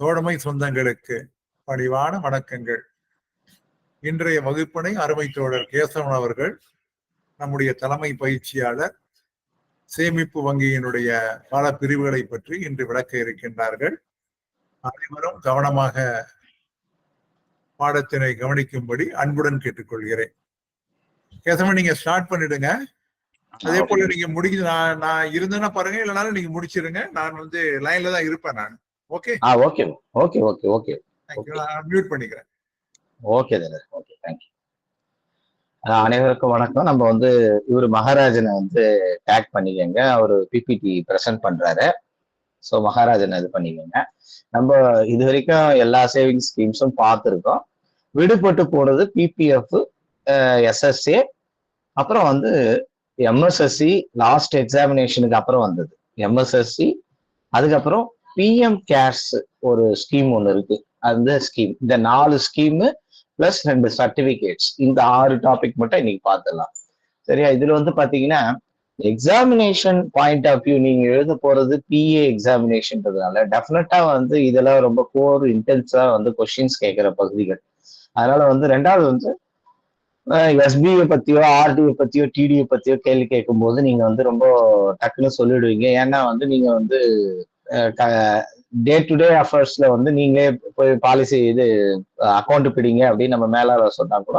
தோழமை சொந்தங்களுக்கு பணிவான வணக்கங்கள். இன்றைய வகுப்பினை அருமை தோழர் கேசவன் அவர்கள், நம்முடைய தலைமை பயிற்சியாளர், சேமிப்பு வங்கியினுடைய பல பிரிவுகளை பற்றி இன்று விளக்க இருக்கின்றார்கள். அனைவரும் கவனமாக பாடத்தினை கவனிக்கும்படி அன்புடன் கேட்டுக்கொள்கிறேன். கேசவன், நீங்க ஸ்டார்ட் பண்ணிடுங்க. அதே போல நீங்க முடிஞ்சு நான் இருந்தேன்னா பாருங்க, இல்லைனாலும் நீங்க முடிச்சிருங்க. நான் லைன்ல தான் இருப்பேன் நான். Okay okay okay okay okay நான் மியூட் பண்ணிக்கிறேன். Okay okay, thank you. அனைவருக்கும் வணக்கம். நம்ம இவரு மகாராஜனை டேக் பண்ணிக்கங்க. அவரு பிபிடி பிரசன்ட் பண்றாரு. ஸோ மகாராஜனை இது பண்ணிக்கங்க. நம்ம இது வரைக்கும் எல்லா சேவிங்ஸ் ஸ்கீம்ஸும் பார்த்துருக்கோம். விடுபட்டு போனது பிபிஎஃப், எஸ்எஸ்ஏ, அப்புறம் எம்எஸ்எஸ்சி லாஸ்ட் எக்ஸாமினேஷனுக்கு அப்புறம் வந்தது எம்எஸ்எஸ்சி. அதுக்கப்புறம் பிஎம் கேர்ஸ் ஒரு ஸ்கீம் ஒன்று இருக்கு. அந்த ஸ்கீம், இந்த 4 ஸ்கீமு பிளஸ் 2 சர்டிபிகேட்ஸ், இந்த 6 டாபிக் மட்டும் இன்னைக்கு பார்த்துடலாம். சரியா? இதுல பாத்தீங்கன்னா எக்ஸாமினேஷன் பாயிண்ட் ஆஃப் வியூ, நீங்க எழுத போறது பிஏ எக்ஸாமினேஷன்றதுனால டெஃபினட்டா இதெல்லாம் ரொம்ப கோர் இன்டென்ஸா கொஸ்டின்ஸ் கேட்கிற பகுதிகள். அதனால ரெண்டாவது எஸ்பிஐ பத்தியோ ஆர்டிஐ பத்தியோ டிடிஐ பத்தியோ கேள்வி கேட்கும் போது நீங்க ரொம்ப டக்குன்னு சொல்லிடுவீங்க. ஏன்னா நீங்க டே டு டே அஃபேர்ஸ்ல நீங்களே போய் பாலிசி இது அக்கௌண்ட் பிடிங்க அப்படின்னு நம்ம மேலாளர் சொன்னா கூட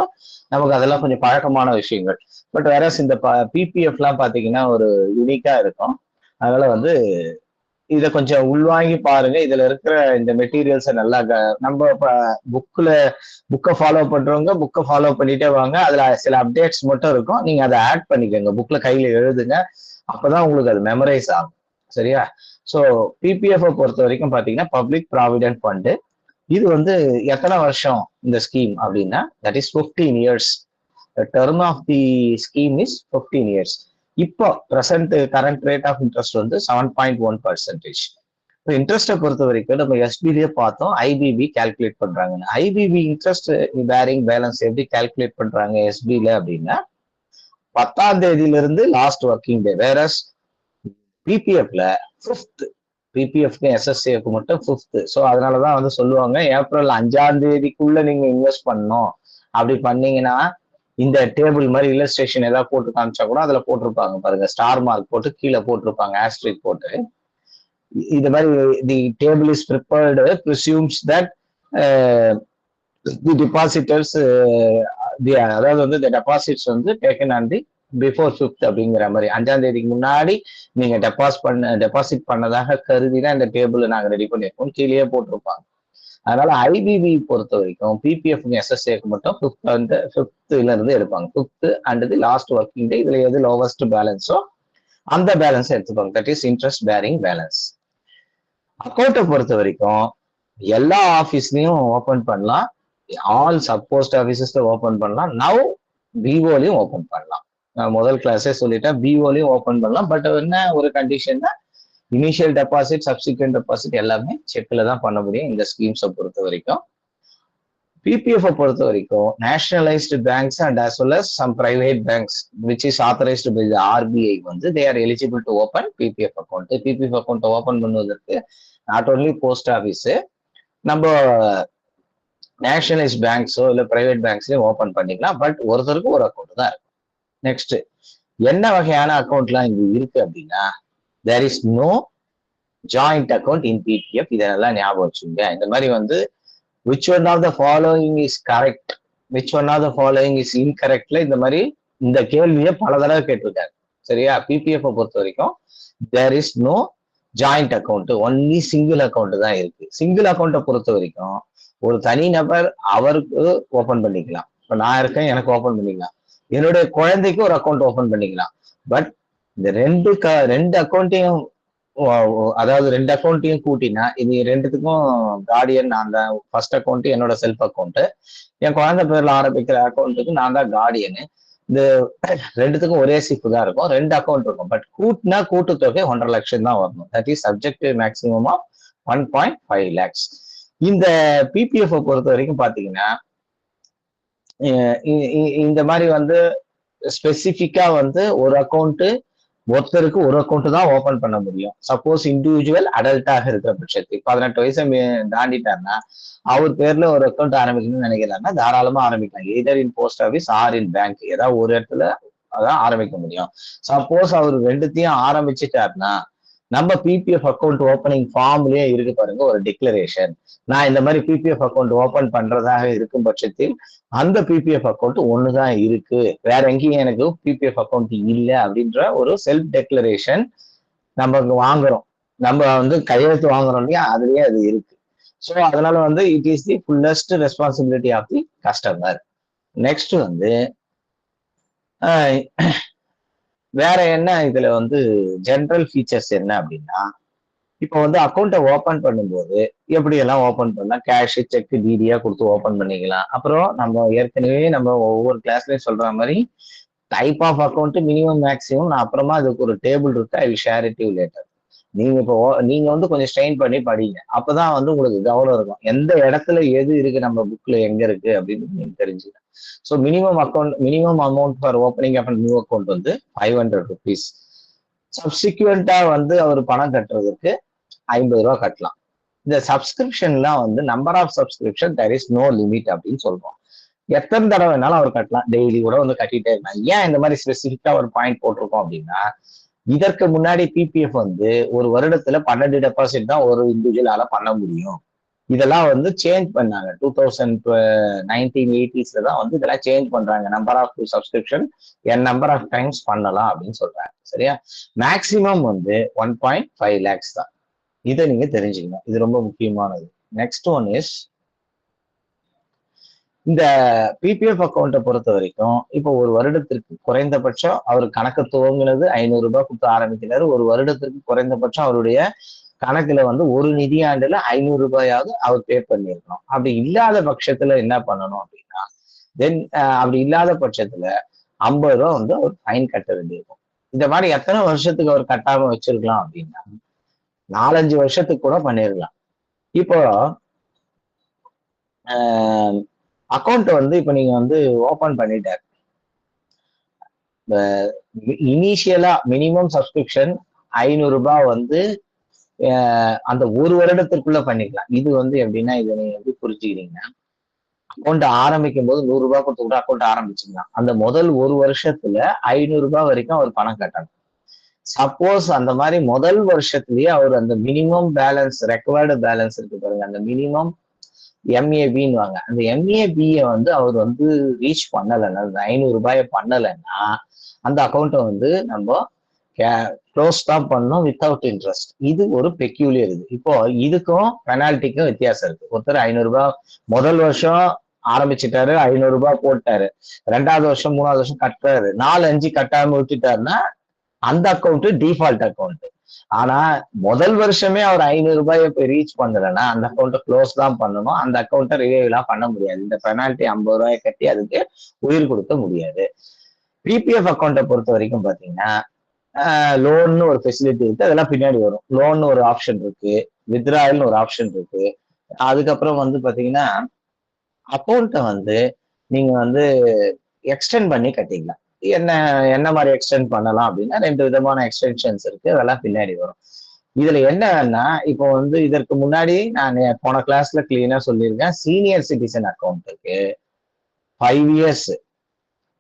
நமக்கு அதெல்லாம் கொஞ்சம் பழக்கமான விஷயங்கள். பட் வேற இந்த பிபிஎஃப் எல்லாம் பாத்தீங்கன்னா ஒரு யூனிக்கா இருக்கும். அதனால இதை கொஞ்சம் உள்வாங்கி பாருங்க. இதுல இருக்கிற இந்த மெட்டீரியல்ஸை நல்லா நம்ம புக்கை ஃபாலோ பண்றவங்க புக்கை ஃபாலோ பண்ணிட்டே வாங்க. அதுல சில அப்டேட்ஸ் மட்டும் இருக்கும், நீங்க அதை ஆட் பண்ணிக்கோங்க. புக்ல கையில எழுதுங்க, அப்பதான் உங்களுக்கு அது மெமரைஸ் ஆகும். சரியா? ஸோ பிபிஎஃப் பொறுத்த வரைக்கும் பாத்தீங்கன்னா பப்ளிக் ப்ராவிடென்ட் ஃபண்டு. இது எத்தனை வருஷம் இந்த ஸ்கீம் அப்படின்னா, that is 15 years. Term of the scheme is 15 years. இப்போ கரண்ட் ரேட் ஆஃப் இன்ட்ரெஸ்ட் 7.1%. இப்போ இன்ட்ரெஸ்ட்டை பொறுத்த வரைக்கும் நம்ம எஸ்பிலேயே பார்த்தோம், ஐபிபி கால்குலேட் பண்றாங்க. ஐபிபி இன்ட்ரெஸ்ட் பேரிங் பேலன்ஸ் எப்படி கால்குலேட் பண்றாங்க எஸ்பில அப்படின்னா, 10ஆம் தேதியிலிருந்து லாஸ்ட் ஒர்க்கிங் டே. வேற பிபிஎஃப்ல 5th, பிபிஎஃப்க்கு எஸ்எஸ்ஏக்கு மட்டும் 5th. ஸோ அதனாலதான் சொல்லுவாங்க ஏப்ரல் 5ஆம் தேதிக்குள்ள நீங்க இன்வெஸ்ட் பண்ணணும். அப்படி பண்ணீங்கன்னா இந்த டேபிள் மாதிரி இல்லஸ்ட்ரேஷன் ஏதாவது போட்டு காமிச்சா கூட அதுல போட்டிருப்பாங்க பாருங்க, ஸ்டார் மார்க் போட்டு கீழே போட்டிருப்பாங்க, ஆஸ்ட்ரிக் போட்டு. இது மாதிரி the table is prepared presumes that the depositors, அதாவது the deposits taken on the before 5th அப்படிங்கிற மாதிரி, 5ஆம் தேதிக்கு முன்னாடி நீங்க டெபாசிட் பண்ணதாக கருதினா இந்த டேபிள் நாங்க ரெடி பண்ணிருக்கோம் கீழே போட்டிருப்பாங்க. அதனால ஐபிபி பொறுத்த வரைக்கும் பிபிஎஃப் எஸ்எஸ்ஏக்கு மட்டும் 5th இருந்து எடுப்பாங்க. 5th and the last working day. இதுல எது லோவஸ்ட் பேலன்ஸோ அந்த பேலன்ஸ் எடுத்துப்பாங்க. That is interest bearing balance. அக்கௌண்ட்டை பொறுத்த வரைக்கும் எல்லா ஆபீஸ்லயும் ஓபன் பண்ணலாம், ஆல் சப்போஸ்ட் ஆபீசஸ்ல ஓபன் பண்ணலாம். நவ் பிஓலையும் ஓபன் பண்ணலாம். நான் முதல் கிளாஸே சொல்லிட்டேன், பிஓலையும் ஓபன் பண்ணலாம். பட் என்ன ஒரு கண்டிஷன்னா, இனிஷியல் டெபாசிட், சப்சிக்வெண்ட் டெபாசிட் எல்லாமே செக்ல தான் பண்ண முடியும் இந்த ஸ்கீம்ஸை பொறுத்த வரைக்கும். பிபிஎஃப் பொறுத்த வரைக்கும் nationalised banks and as well as some private banks which is authorized by the RBI they are eligible to open PPF account. PPF account open பண்ணுவதற்கு நாட் ஓன்லி போஸ்ட் ஆஃபீஸ், நம்ம நேஷனலைஸ்ட் பேங்க்ஸோ இல்லை private பேங்க்ஸ்லயும் open பண்ணிக்கலாம். But ஒருத்தருக்கு ஒரு account தான் இருக்கும். Next, என்ன வகையான அக்கௌண்ட்லாம் இங்க இருக்கு அப்படின்னா, there is no joint account in PPF. இதெல்லாம் ஞாபகம் வச்சுங்க. இந்த மாதிரி which one of the following is correct, which one of the following is incorrectல இந்த மாதிரி இந்த கேள்வியை பல தடவை கேட்டிருக்காங்க. சரியா? பிபிஎஃப் பொறுத்த வரைக்கும் there is no joint account, only single account தான் இருக்கு. சிங்கிள் அக்கௌண்ட்டை பொறுத்த வரைக்கும் ஒரு தனி நபர் அவருக்கு ஓபன் பண்ணிக்கலாம். இப்போ நான் இருக்கேன், எனக்கு ஓபன் பண்ணிக்கலாம். என்னுடைய குழந்தைக்கு ஒரு அக்கௌண்ட் ஓபன் பண்ணிக்கலாம். பட் இந்த ரெண்டு அக்கௌண்ட்டையும், அதாவது 2 அக்கௌண்ட்டையும் கூட்டினா இது 2த்துக்கும் கார்டியன் நான் தான். ஃபர்ஸ்ட் அக்கௌண்ட் என்னோட செல்ஃப் அக்கௌண்ட், என் குழந்தை பேர்ல ஆரம்பிக்கிற அக்கௌண்ட்டுக்கு நான் தான் கார்டியனு. இந்த 2த்துக்கும் ஒரே சிப்பு தான் இருக்கும், 2 அக்கௌண்ட் இருக்கும். பட் கூட்டினா கூட்டுத்தொகை 1.5 லட்சம் தான் வரணும். That is subject maximum of 1.5 lakhs. இந்த பிபிஎஃப் பொறுத்த வரைக்கும் பாத்தீங்கன்னா இந்த மாதிரி ஸ்பெசிபிக்கா ஒரு அக்கௌண்ட் ஒருத்தருக்கு ஒரு அக்கௌண்ட் தான் ஓபன் பண்ண முடியும். சப்போஸ் இண்டிவிஜுவல் அடல்ட்டாக இருக்கிற பட்சத்துக்கு 18 வயசை தாண்டிட்டாருன்னா அவர் பேர்ல ஒரு அக்கௌண்ட் ஆரம்பிக்கணும்னு நினைக்கிறாருன்னா தாராளமா ஆரம்பிக்கலாம். எய்தர் இன் போஸ்ட் ஆஃபீஸ் ஆர் இன் பேங்க், ஏதாவது ஒரு இடத்துல அதான் ஆரம்பிக்க முடியும். சப்போஸ் அவர் ரெண்டுத்தையும் ஆரம்பிச்சுட்டாருன்னா நம்ம பிபிஎஃப் அக்கௌண்ட் ஓப்பனிங் ஃபார்ம்லயே இருக்கு பாருங்க ஒரு டிக்ளரேஷன், நான் இந்த மாதிரி பிபிஎஃப் அக்கௌண்ட் ஓபன் பண்றதாக இருக்கும் பட்சத்தில் அந்த பிபிஎஃப் அக்கௌண்ட் ஒண்ணுதான் இருக்கு, வேற எங்கேயும் எனக்கு பிபிஎஃப் அக்கௌண்ட் இல்லை அப்படின்ற ஒரு செல்ஃப் டெக்ளரேஷன் நம்ம வாங்குறோம். நம்ம வந்து கையெழுத்து வாங்குறோம் இல்லையா, அதுலயே அது இருக்கு. ஸோ அதனால வந்து it is the fullest responsibility of the customer. Next வந்து வேற என்ன இதுல வந்து ஜென்ரல் ஃபீச்சர்ஸ் என்ன அப்படின்னா, இப்போ வந்து அக்கௌண்ட்டை ஓபன் பண்ணும்போது எப்படி எல்லாம் ஓபன் பண்ணலாம், கேஷ் செக் டிடியா கொடுத்து ஓபன் பண்ணிக்கலாம். அப்புறம் நம்ம ஏற்கனவே நம்ம ஒவ்வொரு கிளாஸ்லயும் சொல்ற மாதிரி type of account minimum maximum, நான் அப்புறமா அதுக்கு ஒரு டேபிள் இருக்கு, I will share it you later. நீங்க இப்போ நீங்க வந்து கொஞ்சம் ஸ்ட்ரெயின் பண்ணி படிங்க, அப்பதான் வந்து உங்களுக்கு கவனம் இருக்கும் எந்த இடத்துல எது இருக்கு நம்ம புக்ல எங்க இருக்கு அப்படின்னு நீங்க தெரிஞ்சுக்கலாம். So minimum amount for opening of new account வந்து 500 rupees. சப்சிக்வெண்டா வந்து அவர் பணம் கட்டுறதுக்கு 50 ரூபா கட்டலாம். இந்த சப்ஸ்கிரிப்ஷன்லாம் வந்து number of subscription there is no limit அப்படின்னு சொல்றோம். எத்தனை தடவை வேணாலும் அவர் கட்டலாம், டெய்லி கூட வந்து கட்டிட்டே இருக்கலாம். ஏன் இந்த மாதிரி ஸ்பெசிஃபிக்கா ஒரு பாயிண்ட் போட்டிருக்கோம் அப்படின்னா, இதற்கு முன்னாடி பிபிஎஃப் வந்து ஒரு வருடத்துல 12 டெபாசிட் தான் ஒரு இண்டிவிஜுவலால பண்ண முடியும். இதெல்லாம் வந்து சேஞ்ச் பண்ணாங்க 1980s தான் வந்து இதெல்லாம் சேஞ்ச் பண்றாங்க. Number of subscription number of times பண்ணலாம் அப்படின்னு சொல்றாங்க. சரியா? மேக்சிமம் வந்து 1.5 lakhs தான். இதை நீங்க தெரிஞ்சுக்கணும், இது ரொம்ப முக்கியமானது. நெக்ஸ்ட் ஒன் இஸ் இந்த பிபிஎஃப் அக்கௌண்ட்டை பொறுத்த வரைக்கும் இப்போ ஒரு வருடத்திற்கு குறைந்தபட்சம் அவர் கணக்கு துவங்கினது 500 ரூபாய் கொடுத்து ஆரம்பிக்கிறாரு. ஒரு வருடத்திற்கு குறைந்தபட்சம் அவருடைய கணக்குல வந்து ஒரு நிதியாண்டுல 500 ரூபாயாவது அவர் பே பண்ணியிருக்கணும். அப்படி இல்லாத பட்சத்துல என்ன பண்ணணும் அப்படின்னா, தென் அப்படி இல்லாத பட்சத்துல 50 ரூபா வந்து அவர் ஃபைன் கட்ட வேண்டியிருக்கும். இந்த மாதிரி எத்தனை வருஷத்துக்கு அவர் கட்டாம வச்சிருக்கலாம் அப்படின்னா 4-5 வருஷத்துக்கு கூட பண்ணிருக்கலாம். இப்போ அக்கௌண்ட் வந்து இப்ப நீங்க வந்து ஓபன் பண்ணிட்டாரு, இனிஷியலா மினிமம் சப்ஸ்கிரிப்ஷன் 500 ரூபாய் வந்து அந்த ஒரு வருடத்திற்குள்ள பண்ணிக்கலாம். இது வந்து எப்படின்னா, இதை நீங்க எப்படி புரிஞ்சுக்கிறீங்கன்னா, அக்கௌண்ட் ஆரம்பிக்கும் போது 100 ரூபாய் கொடுத்து கூட அக்கௌண்ட் ஆரம்பிச்சுக்கலாம். அந்த முதல் ஒரு வருஷத்துல 500 ரூபாய் வரைக்கும் அவர் பணம் கட்டணும். சப்போஸ் அந்த மாதிரி முதல் வருஷத்துலயே அவர் அந்த மினிமம் பேலன்ஸ் ரெக்வயர்டு பேலன்ஸ் இருக்கு பாருங்க, அந்த மினிமம் எம்ஏபின்னு வாங்க, அந்த எம்ஏபியை வந்து அவர் வந்து ரீச் பண்ணலைன்னா, அந்த 500 ரூபாயை பண்ணலைன்னா அந்த அக்கௌண்ட்டை வந்து நம்ம க்ளோஸ் தான் பண்ணோம் வித்தவுட் இன்ட்ரெஸ்ட். இது ஒரு பெக்யூலியர். இது இப்போ இதுக்கும் பெனால்ட்டிக்கும் வித்தியாசம் இருக்கு. ஒருத்தர் 500 ரூபாய் முதல் வருஷம் ஆரம்பிச்சுட்டாரு, 500 ரூபாய் போட்டாரு, 2வது வருஷம் 3வது வருஷம் கட்டுறாரு, 4-5 கட்டாம விட்டுட்டாருன்னா அந்த அக்கௌண்ட் டிஃபால்ட் அக்கௌண்ட். ஆனா முதல் வருஷமே அவர் 500 ரூபாயை போய் ரீச் பண்ணலன்னா அந்த அக்கௌண்ட்டை க்ளோஸ் தான் பண்ணணும், அந்த அக்கௌண்ட்டை ரிவைவ்லாம் பண்ண முடியாது. இந்த பெனால்ட்டி 50 ரூபாயை கட்டி அதுக்கு உயிர் கொடுக்க முடியாது. பிபிஎஃப் அக்கௌண்ட்டை பொறுத்த வரைக்கும் பாத்தீங்கன்னா லோன்னு ஒரு ஃபெசிலிட்டி இருக்கு, அதெல்லாம் பின்னாடி வரும். லோன் ஒரு ஆப்ஷன் இருக்கு, வித்ராயல்னு ஒரு ஆப்ஷன் இருக்கு. அதுக்கப்புறம் வந்து பாத்தீங்கன்னா அக்கௌண்ட்டை வந்து நீங்க வந்து எக்ஸ்டெண்ட் பண்ணி கட்டிக்கலாம். என்ன மாதிரி எக்ஸ்டெண்ட் பண்ணலாம் அப்படின்னா 2 விதமான எக்ஸ்டென்ஷன்ஸ் இருக்கு, அதெல்லாம் பின்னாடி வரும். இதுல என்னன்னா, இப்போ வந்து இதற்கு முன்னாடி நான் போன கிளாஸ்ல கிளீனா சொல்லியிருக்கேன், சீனியர் சிட்டிசன் அக்கௌண்ட்டுக்கு 5 years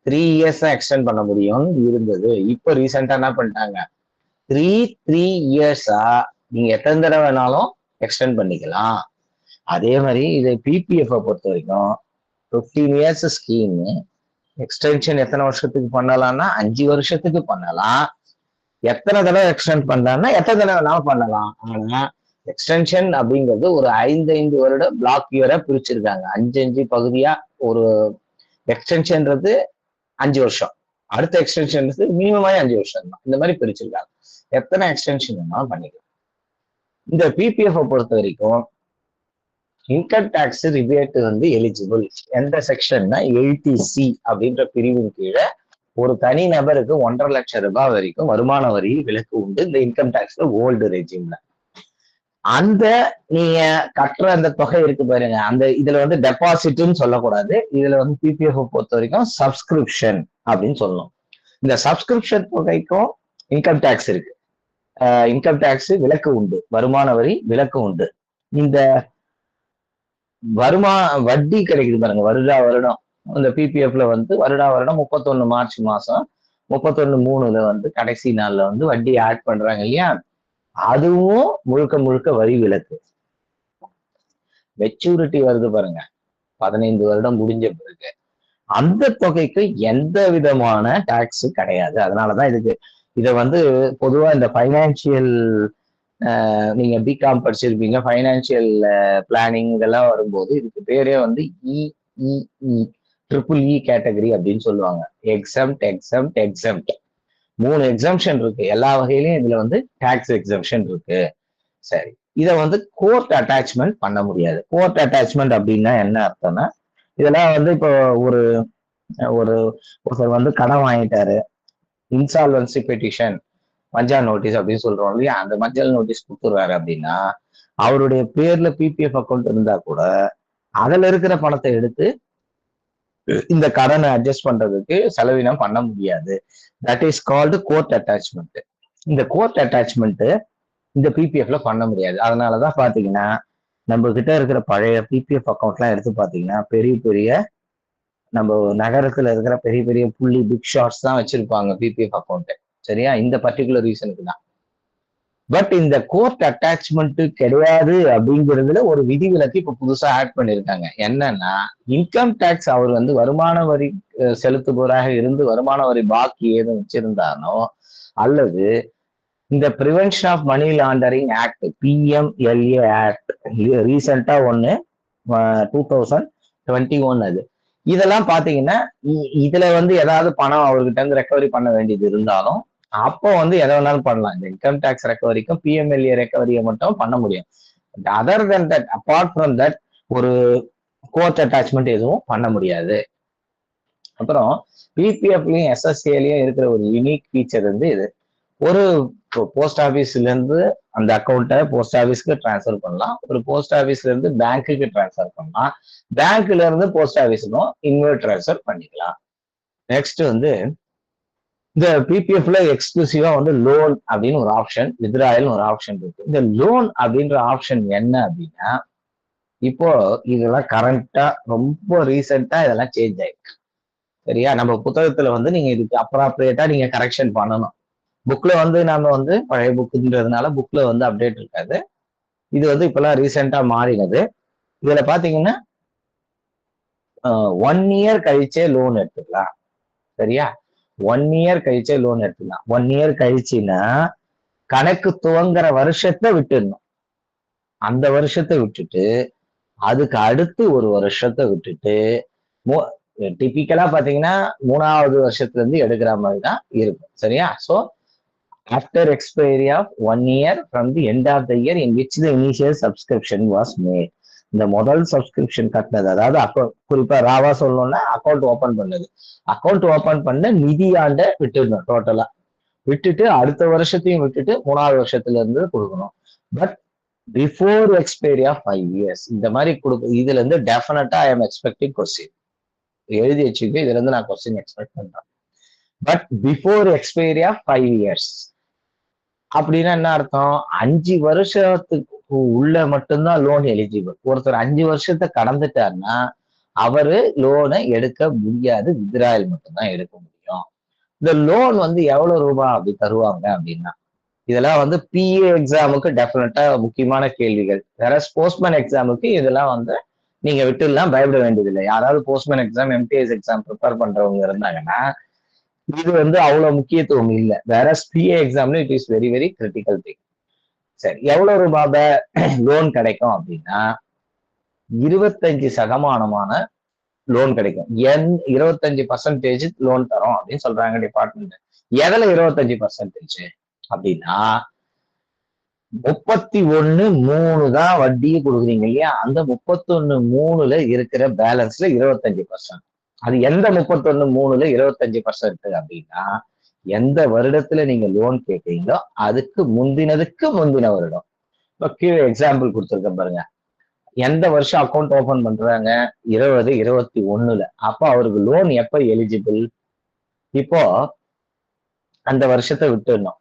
3 years தான் எக்ஸ்டெண்ட் பண்ண முடியும் இருந்தது. இப்போ ரீசெண்டா என்ன பண்ணிட்டாங்க, 3 years நீங்க எத்தனை தடவை வேணாலும் எக்ஸ்டெண்ட் பண்ணிக்கலாம். அதே மாதிரி இது பிபிஎஃப் பொறுத்த வரைக்கும் 15 years ஸ்கீம், எக்ஸ்டென்ஷன் எத்தனை வருஷத்துக்கு பண்ணலாம்னா 5 வருஷத்துக்கு பண்ணலாம். எத்தனை தடவை எக்ஸ்டெண்ட் பண்ணலாம்னா எத்தனை தடவை வேணாலும் பண்ணலாம். ஆனா எக்ஸ்டென்ஷன் அப்படிங்கிறது ஒரு 5 வருட பிளாக் இயரா பிரிச்சிருக்காங்க, 5 பகுதியா. ஒரு எக்ஸ்டென்ஷன்றது 5 வருஷம், அடுத்த எக்ஸ்டென்ஷன் மினிமமாய் 5 வருஷம் தான், இந்த மாதிரி பிரிச்சிருக்காங்க. எத்தனை எக்ஸ்டென்ஷன் வேணாலும் பண்ணிக்கலாம். இந்த பிபிஎஃப் பொறுத்த வரைக்கும் இன்கம் டாக்ஸ் ரிபேட் வந்து எலிஜிபிள். எந்த செக்ஷன்னா 80C அப்படின்ற பிரிவின் கீழே ஒரு தனி நபருக்கு 1.5 லட்சம் ரூபாய் வரைக்கும் வருமான வரி விலக்கு உண்டு இந்த இன்கம் டாக்ஸ்ல ஓல்டு ரெஜிம்ல. அந்த நீங்க கட்டுற அந்த தொகை இருக்கு பாருங்க, அந்த இதுல வந்து டெபாசிட்னு சொல்லக்கூடாது, இதுல வந்து பிபிஎஃப் பொறுத்த வரைக்கும் சப்ஸ்கிரிப்ஷன் அப்படின்னு சொல்லணும். இந்த சப்ஸ்கிரிப்ஷன் தொகைக்கும் இன்கம் டேக்ஸ் இருக்கு. இன்கம் டேக்ஸ் விலக்கு உண்டு, வருமான வரி விலக்கு உண்டு. இந்த வட்டி கிடைக்குது பாருங்க வருடா வருடம். இந்த பிபிஎஃப்ல வந்து வருடா வருடம் 31 மார்ச் மாசம் 31/3 வந்து கடைசி நாள்ல வந்து வட்டி ஆட் பண்றாங்க இல்லையா, அதுவும் முழுக்க முழுக்க வரி விலக்கு. மெச்சூரிட்டி வருது பாருங்க 15 வருடம் முடிஞ்ச பிறகு, அந்த தொகைக்கு எந்த விதமான டாக்ஸ் கிடையாது. அதனாலதான் இதை வந்து பொதுவா இந்த பைனான்சியல் நீங்க பிகாம் படிச்சிருப்பீங்க, பைனான்சியல் பிளானிங் இதெல்லாம் வரும்போது இதுக்கு பேரே வந்து ட்ரிபிள் இ கேட்டகரி அப்படின்னு சொல்லுவாங்க. எக்ஸம்ட் எக்ஸம்ட் எக்ஸம்ட் 3 எக்ஸம்ஷன் இருக்கு. எல்லா வகையிலையும் இதுல வந்து டாக்ஸ் எக்ஸம்ஷன் இருக்கு. சரி, இதை வந்து கோர்ட் அட்டாச்மெண்ட் பண்ண முடியாது. கோர்ட் அட்டாச்மெண்ட் அப்படின்னா என்ன அர்த்தம்னா, இதெல்லாம் வந்து இப்போ ஒரு ஒருத்தர் வந்து கடன் வாங்கிட்டாரு, இன்சால்வன்சி பெட்டிஷன் மஞ்சள் நோட்டீஸ் அப்படின்னு சொல்றோம் இல்லையா, அந்த மஞ்சள் நோட்டீஸ் கொடுத்துருவாரு அப்படின்னா அவருடைய பேர்ல பிபிஎஃப் அக்கௌண்ட் இருந்தா கூட அதுல இருக்கிற பணத்தை எடுத்து இந்த கடனை அட்ஜஸ்ட் பண்றதுக்கு செலவினம் பண்ண முடியாது. That is called court attachment. இந்த கோர்ட் அட்டாச்மெண்ட் இந்த பிபிஎஃப்ல பண்ண முடியாது. அதனாலதான் பாத்தீங்கன்னா நம்ம கிட்ட இருக்கிற பழைய பிபிஎஃப் அக்கௌண்ட்லாம் எடுத்து பாத்தீங்கன்னா பெரிய பெரிய நம்ம நகரத்துல இருக்கிற பெரிய பெரிய புள்ளி பிக் ஷாட்ஸ் தான் வச்சிருப்பாங்க பிபிஎஃப் அக்கௌண்ட். சரியா, இந்த பர்டிகுலர் ரீசனுக்கு தான். பட் இந்த கோர்ட் அட்டாச்மெண்ட் கிடையாது அப்படிங்கிறதுல ஒரு விதிவிலக்கு இப்ப புதுசா ஆட் பண்ணிருக்காங்க. என்னன்னா, இன்கம் டேக்ஸ் அவர் வந்து வருமான வரி செலுத்துபவராக இருந்து வருமான வரி பாக்கி ஏதும் வச்சிருந்தானோ, அல்லது இந்த prevention of money laundering act PMLA act ரீசெண்டா ஒன்னு 2021 அது, இதெல்லாம் பாத்தீங்கன்னா இதுல வந்து ஏதாவது பணம் அவர்கிட்ட இருந்து ரெக்கவரி பண்ண வேண்டியது இருந்தாலும் அப்போ வந்து எதை வேணாலும் பண்ணலாம். இந்த இன்கம் டேக்ஸ் ரெக்கவரிக்கும் PMLA ரெக்கவரியை மட்டும் பண்ண முடியும். Other then that, apart from that, ஒரு கோர்ட் அட்டாச்மெண்ட் எதுவும் பண்ண முடியாது. அப்புறம் பிபிஎஃப்லயும் SSAலையும் இருக்கிற ஒரு யூனிக் ஃபீச்சர் வந்து இது, ஒரு போஸ்ட் ஆபீஸ்ல இருந்து அந்த அக்கௌண்ட்டை போஸ்ட் ஆபீஸ்க்கு டிரான்ஸ்ஃபர் பண்ணலாம், ஒரு போஸ்ட் ஆபீஸ்ல இருந்து பேங்க்குக்கு டிரான்ஸ்ஃபர் பண்ணலாம், பேங்க்ல இருந்து போஸ்ட் ஆபீஸுக்கும் இன்வெர்ட் டிரான்ஸ்ஃபர் பண்ணிக்கலாம். நெக்ஸ்ட் வந்து இந்த பிபிஎஃப்ல எக்ஸ்க்ளூசிவா வந்து லோன் அப்படின்னு ஒரு ஆப்ஷன், வித்ராயல்னு ஒரு ஆப்ஷன் இருக்கு. இந்த லோன் அப்படின்ற ஆப்ஷன் என்ன அப்படின்னா, இப்போ இதெல்லாம் கரண்டா ரொம்ப ரீசெண்டா இதெல்லாம் சேஞ்ச் ஆயிருக்கு. சரியா, நம்ம புத்தகத்துல வந்து நீங்க இதுக்கு அப்ராப்ரியேட்டா நீங்க கரெக்ஷன் பண்ணணும். புக்ல வந்து நாம வந்து பழைய புக்குன்றதுனால புக்ல வந்து அப்டேட் இருக்காது. இது வந்து இப்பெல்லாம் ரீசெண்டா மாறினது. இதுல பாத்தீங்கன்னா 1 இயர் கழிச்சே லோன் எடுத்துக்கலாம். சரியா, 1 இயர் கழிச்சே லோன் எடுத்துக்கலாம். 1 இயர் கழிச்சுன்னா கணக்கு துவங்குற வருஷத்தை விட்டுடணும். அந்த வருஷத்தை விட்டுட்டு அதுக்கு அடுத்து ஒரு வருஷத்தை விட்டுட்டு டிபிக்கலா பாத்தீங்கன்னா 3வது வருஷத்துல இருந்து எடுக்கிற மாதிரி தான் இருக்கும். சரியா, so after expiry of 1 year from the end of the year in which the initial subscription was made. இந்த முதல் சப்ஸ்கிரிப்ஷன் கட்டினது, அதாவது குறிப்பா ராவா சொல்லணும்னா அக்கௌண்ட் ஓபன் பண்ணது, அக்கௌண்ட் ஓபன் பண்ண நிதியாண்ட விட்டுடணும். டோட்டலா விட்டுட்டு அடுத்த வருஷத்தையும் விட்டுட்டு 3வது வருஷத்துல இருந்து கொடுக்கணும். But before expiry of 5 years இந்த மாதிரி இதுல இருந்து டெஃபினட்டா ஐ எம் எக்ஸ்பெக்டிங் கொஸ்டின் எழுதி வச்சுக்க. இதுல இருந்து நான் கொஸ்டின் எக்ஸ்பெக்ட் பண்றேன். But before expiry of 5 years அப்படின்னா என்ன அர்த்தம், 5 வருஷத்துக்கு உள்ள மட்டும்தான் லோன் எலிஜிபிள். ஒருத்தர் 5 வருஷத்தை கடந்துட்டாருன்னா அவரு லோனை எடுக்க முடியாது, வித்ராயல் மட்டும்தான் எடுக்க முடியும். இந்த லோன் வந்து எவ்வளவு ரூபாய் அப்படி தருவாங்க அப்படின்னா, இதெல்லாம் வந்து PA எக்ஸாமுக்கு டெஃபினட்டா முக்கியமான கேள்விகள். வேற போஸ்ட்மேன் எக்ஸாமுக்கு இதெல்லாம் வந்து நீங்க விட்டுலாம் பயப்பட வேண்டியதில்லை. யாராவது postman exam MTS exam prepare பண்றவங்க இருந்தாங்கன்னா இது வந்து அவ்வளவு முக்கியத்துவம் இல்லை. வேற PA எக்ஸாம்ல it is very very critical thing. சரி, எவ்வளவு ரூபாய் லோன் கிடைக்கும் அப்படின்னா 25% லோன் கிடைக்கும். 25% லோன் தரோம் அப்படின்னு சொல்றாங்க டிபார்ட்மெண்ட். எதுல 25% அப்படின்னா 31/3 தான் வட்டியை கொடுக்குறீங்க இல்லையா, அந்த 31/3 இருக்கிற பேலன்ஸ்ல 25%. அது எந்த 31/3 25% அப்படின்னா, எந்த வருடத்துல நீங்க லோன் கேட்கறீங்களோ அதுக்கு முந்தின வருடம். இப்போ கீழே எக்ஸாம்பிள் கொடுத்துருக்கேன் பாருங்க. எந்த வருஷம் அக்கௌண்ட் ஓபன் பண்றாங்க, 2021. அப்போ அவருக்கு லோன் எப்ப எலிஜிபிள், இப்போ அந்த வருஷத்தை விட்டுடணும்.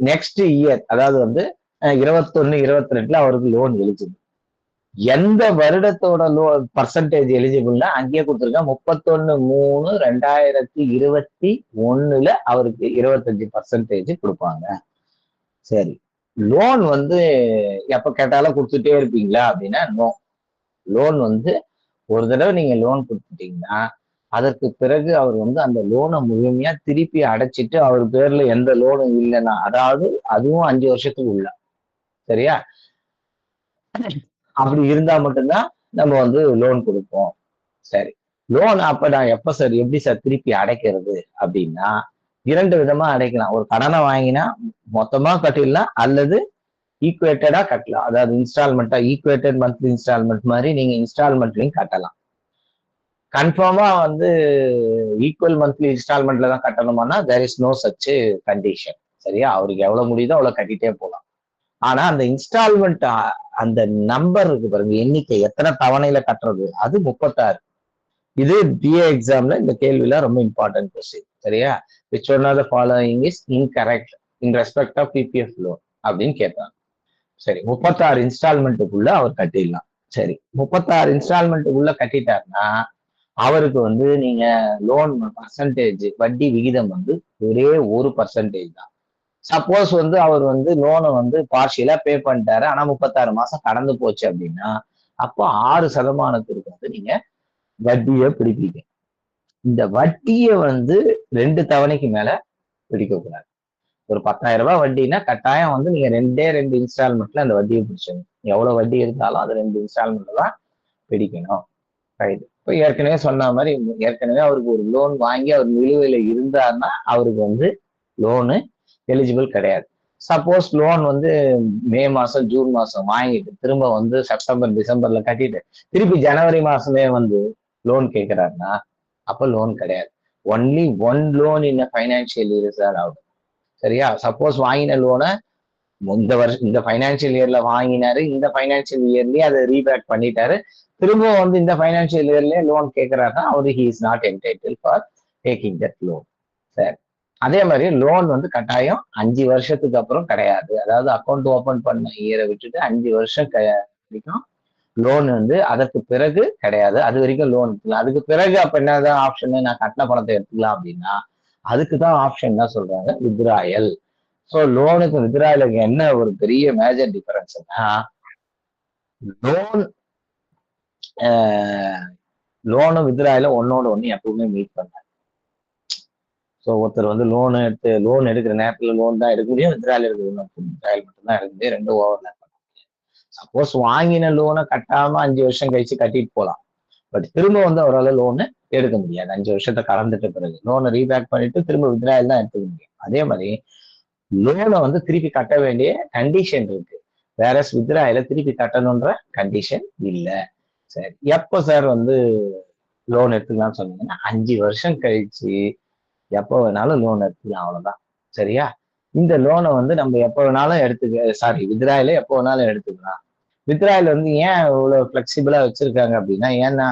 நெக்ஸ்ட் இயர் அதாவது வந்து 21-22 அவருக்கு லோன் எலிஜிபிள். எந்த வருடத்தோட பர்சன்டேஜ் எலிஜிபிள்னா அங்கேயே கொடுத்துருக்கேன் 31/3/2021 அவருக்கு 25% கொடுப்பாங்க. சரி, லோன் வந்து எப்ப கேட்டாலும் கொடுத்துட்டே இருப்பீங்களா அப்படின்னா நோ. லோன் வந்து ஒரு தடவை நீங்க லோன் கொடுத்துட்டீங்கன்னா அதற்கு பிறகு அவர் வந்து அந்த லோனை முழுமையா திருப்பி அடைச்சிட்டு அவர் பேர்ல எந்த லோனும் இல்லைன்னா, அதாவது அதுவும் 5 வருஷத்துக்கு உள்ள, சரியா? அப்படி இருந்தா மட்டும்தான் நம்ம வந்து லோன் கொடுப்போம். சரி, லோன் அப்ப நான் எப்ப சார் எப்படி சார் திருப்பி அடைக்கிறது அப்படின்னா 2 விதமா அடைக்கலாம். ஒரு கடனை வாங்கினா மொத்தமா கட்டிடலாம், அல்லது ஈக்குவேட்டடா கட்டலாம். அதாவது இன்ஸ்டால்மெண்டா, ஈக்குவேட்டட் மந்த்லி இன்ஸ்டால்மெண்ட் மாதிரி நீங்க இன்ஸ்டால்மெண்ட்லையும் கட்டலாம். கன்ஃபார்மா வந்து ஈக்குவல் மந்த்லி இன்ஸ்டால்மெண்ட்ல தான் கட்டணுமானா there is no such condition. சரியா? அவருக்கு எவ்வளவு முடியுதோ அவ்வளவு கட்டிட்டே போகலாம். ஆனா அந்த இன்ஸ்டால்மெண்ட் அந்த நம்பர் இருக்கு பாருங்க, எண்ணிக்கை எத்தனை தவணையில கட்டுறது, அது 36. இது பிஏ எக்ஸாம்ல இந்த கேள்வியில ரொம்ப இம்பார்ட்டன்ட் கொஸ்டின். சரியா? Which one are the following is incorrect in respect of PPF loan அப்படின்னு கேட்டாங்க. சரி, 36 இன்ஸ்டால்மெண்ட்டுக்குள்ள அவர் கட்டிடலாம். சரி, 36 இன்ஸ்டால்மெண்ட்டுக்குள்ள கட்டிட்டாருன்னா அவருக்கு வந்து நீங்க லோன் பர்சன்டேஜ் வட்டி விகிதம் வந்து ஒரே 1% தான். சப்போஸ் வந்து அவர் வந்து லோனை வந்து பார்ஷியலா பே பண்ணிட்டாரு, ஆனா 36 மாசம் கடந்து போச்சு அப்படின்னா அப்போ 6% வந்து நீங்க வட்டியை பிடிப்பீங்க. இந்த வட்டியை வந்து 2 தவணைக்கு மேல பிடிக்க கூடாது. ஒரு 10,000 ரூபாய் வட்டினா கட்டாயம் வந்து நீங்க 2 இன்ஸ்டால்மெண்ட்ல அந்த வட்டியை பிடிச்சணும். எவ்வளவு வட்டி இருந்தாலும் அது 2 இன்ஸ்டால்மெண்ட்ல தான் பிடிக்கணும். ரைட். இப்போ ஏற்கனவே சொன்ன மாதிரி ஏற்கனவே அவருக்கு ஒரு லோன் வாங்கி அவர் நிலுவையில இருந்தாருன்னா அவருக்கு வந்து லோனு எலிஜிபிள் கிடையாது. சப்போஸ் லோன் வந்து மே மாசம் ஜூன் மாசம் வாங்கிட்டு திரும்ப வந்து செப்டம்பர் டிசம்பர்ல கட்டிட்டு திருப்பி ஜனவரி மாசமே வந்து லோன் கேட்கிறாருன்னா அப்ப லோன் கிடையாது. ஒன்லி ஒன் லோன் இன் ஃபைனான்சியல் இயர் சார் ஆகும். சரியா? சப்போஸ் வாங்கின லோனை இந்த ஃபைனான்சியல் இயர்ல வாங்கினாரு, இந்த ஃபைனான்சியல் இயர்லயே அதை ரீபேக் பண்ணிட்டாரு, திரும்ப வந்து இந்த ஃபைனான்சியல் இயர்லயே லோன் கேட்கிறாருன்னா அவரு he is not entitle for taking that loan. சரி, அதே மாதிரி லோன் வந்து கட்டாயம் 5 வருஷத்துக்கு அப்புறம் கிடையாது. அதாவது அக்கௌண்ட் ஓபன் பண்ண இயரை விட்டுட்டு 5 வருஷம் வரைக்கும் லோன் வந்து அதற்கு பிறகு கிடையாது. அது வரைக்கும் லோன் எடுத்துக்கலாம். அதுக்கு பிறகு அப்ப என்னதான் ஆப்ஷன், நான் கட்டின பணத்தை எடுத்துக்கலாம் அப்படின்னா அதுக்குதான் ஆப்ஷன் தான் சொல்றாங்க வித்ராயல். ஸோ லோனுக்கு வித்ராயலுக்கு என்ன ஒரு பெரிய மேஜர் டிஃபரன்ஸ்னா, லோனும் வித்ராயலும் ஒன்னோட ஒண்ணு எப்பவுமே மீட் பண்ணாது. ஸோ ஒருத்தர் வந்து லோன் எடுக்கிற நேரத்துல லோன் தான் எடுக்க முடியும், வித்ராயல் வித்ராயல் மட்டும்தான் எடுக்க முடியும். ரெண்டும் ஓவர்லேப் பண்ண முடியும். சப்போஸ் வாங்கின லோனை கட்டாம 5 வருஷம் கழிச்சு கட்டிட்டு போகலாம். பட் திரும்ப வந்து அவரால் லோனு எடுக்க முடியாது. 5 வருஷத்தை கடந்துட்ட பிறகு லோனை ரீபேக் பண்ணிட்டு திரும்ப வித்ராயல் தான் எடுத்துக்க முடியும். அதே மாதிரி லோனை வந்து திருப்பி கட்ட வேண்டிய கண்டிஷன் இருக்கு. வேற வித்ராயல திருப்பி கட்டணுன்ற கண்டிஷன் இல்லை. சரி, எப்போ சார் வந்து லோன் எடுத்துக்கலாம்னு சொன்னீங்கன்னா 5 வருஷம் கழிச்சு எப்போ வேணாலும் லோன் எடுத்துக்கலாம், அவ்வளவுதான். சரியா? இந்த லோனை வந்து நம்ம எப்போ வேணாலும் வித்ராயல எப்போ வேணாலும் எடுத்துக்கலாம். வித்ராயல் வந்து ஏன் இவ்வளவு பிளெக்சிபிளா வச்சிருக்காங்க அப்படின்னா, ஏன்னா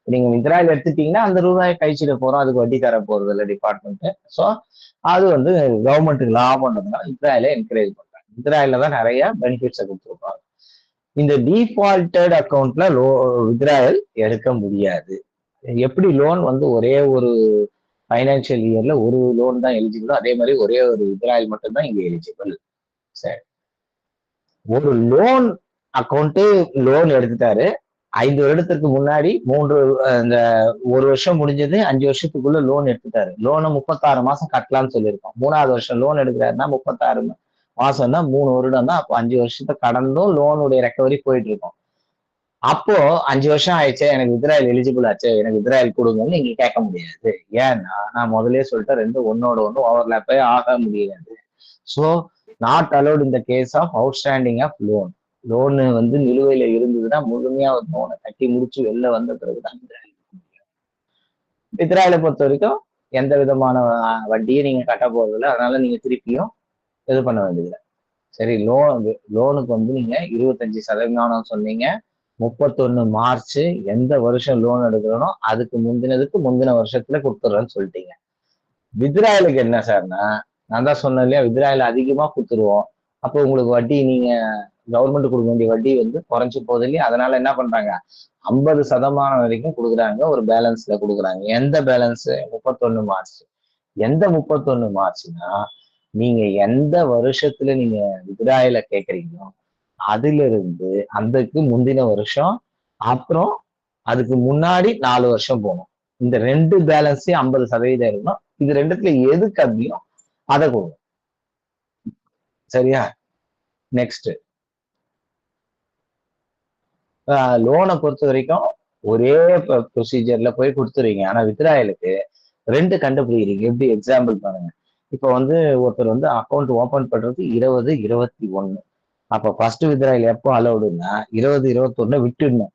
நீங்க வித்ராயல் எடுத்துட்டீங்கன்னா அந்த ரூபாயை கழிச்சுட்டு போறோம், அதுக்கு வட்டி தர போறது இல்லை டிபார்ட்மெண்ட். ஸோ அது வந்து கவர்மெண்ட்டுக்கு லாபம்ன்றதுனால வித்ராயலை என்கரேஜ் பண்றாங்க. வித்ராயல தான் நிறைய பெனிஃபிட்ஸை கொடுத்துருப்பாங்க. இந்த டிஃபால்டட் அக்கௌண்ட்ல வித்ராயல் எடுக்க முடியாது. எப்படி லோன் வந்து ஒரே ஒரு ஃபைனான்சியல் இயர்ல ஒரு லோன் தான் எலிஜிபிள், அதே மாதிரி ஒரே ஒரு வித்ராயல் மட்டும்தான் இங்க எலிஜிபிள். சரி, ஒரு லோன் அக்கௌண்ட் லோன் எடுத்துட்டாரு 5 வருடத்திற்கு முன்னாடி இந்த 1 வருஷம் முடிஞ்சது 5 வருஷத்துக்குள்ள லோன் எடுத்துட்டாரு. லோனை 36 மாசம் கட்டலாம்னு சொல்லியிருக்கோம். 3வது வருஷம் லோன் எடுக்கிறாருன்னா 36 மாசம் தான், 3 வருடம் தான். அப்போ 5 வருஷத்தை கடந்தும் லோனுடைய ரெக்கவரி போயிட்டு இருக்கும். அப்போ 5 வருஷம் ஆயிடுச்சு, எனக்கு வித்ராயல் எலிஜிபிள் ஆச்சு, எனக்கு வித்ராயல் கொடுங்கன்னு நீங்க கேட்க முடியாது. ஏன்னா நான் முதலே சொல்லிட்டேன், ரெண்டு ஒன்னோட ஒன்று ஓவர்லேப்பே ஆக முடியாது. ஸோ நாட் அலோட் இந்த case of outstanding of loan. Loan வந்து நிலுவையில இருந்ததுன்னா முழுமையா ஒரு லோனை கட்டி முடிச்சு வெளில வந்த பிறகுதான் வித்ராயல் கொடுக்க முடியும். வித்ராயலை பொறுத்த வரைக்கும் எந்த விதமான வட்டியும் நீங்க கட்ட போறது இல்லை, அதனால நீங்க திருப்பியும் இது பண்ண வேண்டியதில்லை. சரி, லோனுக்கு வந்து நீங்க 25% சொன்னீங்க. 31 மார்ச் எந்த வருஷம் லோன் எடுக்கிறனோ அதுக்கு முந்தின வருஷத்துல கொடுத்துட்றேன்னு சொல்லிட்டீங்க. வித்ராயலுக்கு என்ன சார்னா நான் தான் சொன்னேன் இல்லையா, வித்ராயில அதிகமா கொடுத்துருவோம். அப்போ உங்களுக்கு வட்டி நீங்க கவர்மெண்ட் கொடுக்க வேண்டிய வட்டி வந்து குறைஞ்சு போகுது இல்லையா, அதனால என்ன பண்றாங்க, 50% வரைக்கும் கொடுக்குறாங்க, ஒரு பேலன்ஸ்ல கொடுக்குறாங்க. எந்த பேலன்ஸ்? 31 மார்ச். எந்த 31 மார்ச்னா நீங்க எந்த வருஷத்துல நீங்க வித்ராயில கேக்குறீங்களோ அதுல இருந்து அதுக்கு முந்தின வருஷம், அப்புறம் அதுக்கு முன்னாடி 4 வருஷம் போகணும். இந்த 2 பேலன்ஸே 50% இருக்கணும். இது ரெண்டுத்துல எது கம்மியோ அதை கொடுங்க. சரியா? நெக்ஸ்ட், லோனை பொறுத்த வரைக்கும் ஒரே ப்ரொசீஜர்ல போய் கொடுத்துருவீங்க. ஆனா வித்ராயலுக்கு 2 கண்டுபிடிக்கிறீங்க. எப்படி? எக்ஸாம்பிள் பாருங்க. இப்போ வந்து ஒருத்தர் வந்து அக்கௌண்ட் ஓபன் பண்றது 20, 21. அப்ப ஃபர்ஸ்ட் வித்ராயல் எப்போ அலௌடுன்னா 20, 21 விட்டுடணும்.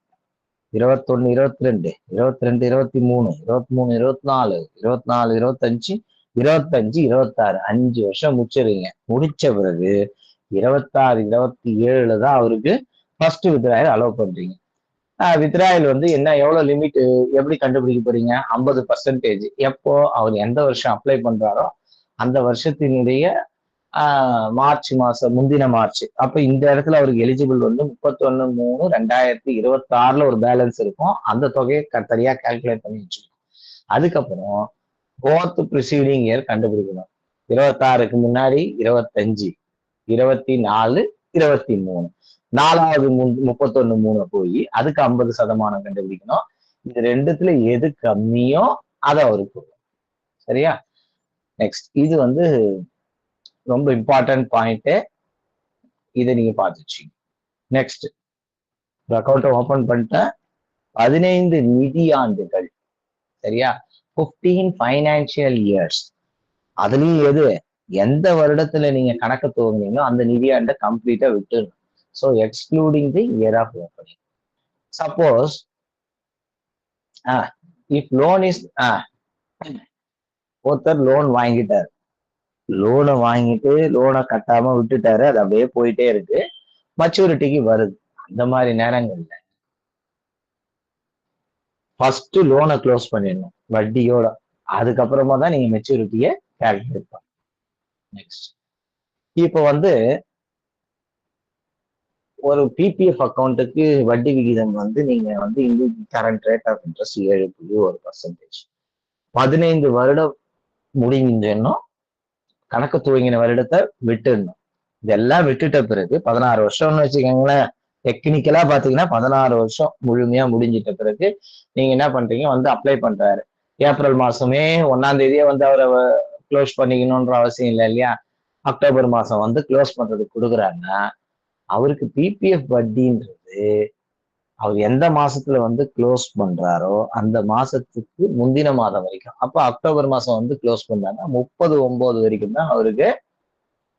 21, 22, 22, 23, 23, 24, 24, 25, 25, 26, 5 வருஷம் முடிச்சிருங்க. முடிச்ச பிறகு 26, 27 தான் அவருக்கு ஃபர்ஸ்ட் வித்ராயல் அலோவ் பண்றீங்க. வித்ராயல் வந்து என்ன, எவ்வளவு லிமிட், எப்படி கண்டுபிடிக்க போறீங்க? 50%. எப்போ அவர் எந்த வருஷம் அப்ளை பண்றாரோ அந்த வருஷத்தினுடைய மார்ச் மாசம், முந்தின மார்ச். அப்ப இந்த இடத்துல அவருக்கு எலிஜிபிள் வந்து 31/3/2026 ஒரு பேலன்ஸ் இருக்கும். அந்த தொகையை சரியா கால்குலேட் பண்ணி வச்சுக்கணும். அதுக்கப்புறம் போர்த் ப்ரிசீடிங் இயர் கண்டுபிடிக்கணும். 26க்கு முன்னாடி 25, 24, 23, 4வது 31/3 போய் அதுக்கு 50% கண்டுபிடிக்கணும். இது ரெண்டுத்துல எது கம்மியோ அதை அவருக்கு. சரியா? நெக்ஸ்ட், இது வந்து ரொம்ப இம்பார்ட்டன்ட் பாயிண்ட். இதை நீங்க பார்த்துச்சீங்க. நெக்ஸ்ட், அக்கௌண்ட் ஓபன் பண்ணிட்டேன். 15 நிதியாண்டுகள். சரியா? 15 ஃபைனான்சியல் இயர்ஸ். அதுலயும் எது, எந்த வருடத்துல நீங்க கணக்கு துவங்குனீங்களோ அந்த நிதியாண்டை கம்ப்ளீட்டா விட்டுருணும். So excluding the year of opening. Suppose if loan is, ஒருத்தர் லோன் வாங்கிட்டார், லோனை வாங்கிட்டு லோனை கட்டாம விட்டுட்டாரு, அது அப்படியே போயிட்டே இருக்கு, மெச்சூரிட்டிக்கு வருது. அந்த மாதிரி நேரங்கள்ல ஃபர்ஸ்ட் லோனை க்ளோஸ் பண்ணிடணும் வட்டியோட. அதுக்கப்புறமா தான் நீங்க மெச்சூரிட்டியை கால்குலேட் பண்ணணும். நெக்ஸ்ட், இப்போ வந்து ஒரு பிபிஎஃப் அக்கௌண்ட்டுக்கு வட்டி விகிதம் வந்து நீங்க வந்து கரண்ட் ரேட் ஆஃப் இன்ட்ரெஸ்ட் 7.1%. 15 வருடம் முடிஞ்சிடணும், கணக்கு துவங்கின வருடத்தை விட்டுடணும். இதெல்லாம் விட்டுட்ட பிறகு 16 வருஷம்னு வச்சுக்கோங்களேன். டெக்னிக்கலா பாத்தீங்கன்னா 16 வருஷம் முழுமையா முடிஞ்சிட்ட பிறகு நீங்க என்ன பண்றீங்க, வந்து அப்ளை பண்றாரு. ஏப்ரல் மாசமே 1ஆம் தேதியே வந்து அவரை க்ளோஸ் பண்ணிக்கணும்ன்ற அவசியம் இல்லை இல்லையா. அக்டோபர் மாசம் வந்து க்ளோஸ் பண்றதுக்கு கொடுக்குறாங்கன்னா அவருக்கு பிபிஎஃப் வட்டின்றது அவர் எந்த மாசத்துல வந்து க்ளோஸ் பண்றாரோ அந்த மாசத்துக்கு முந்தின மாதம் வரைக்கும். அப்ப அக்டோபர் மாசம் வந்து க்ளோஸ் பண்றாங்கன்னா 30/9 வரைக்கும் தான் அவருக்கு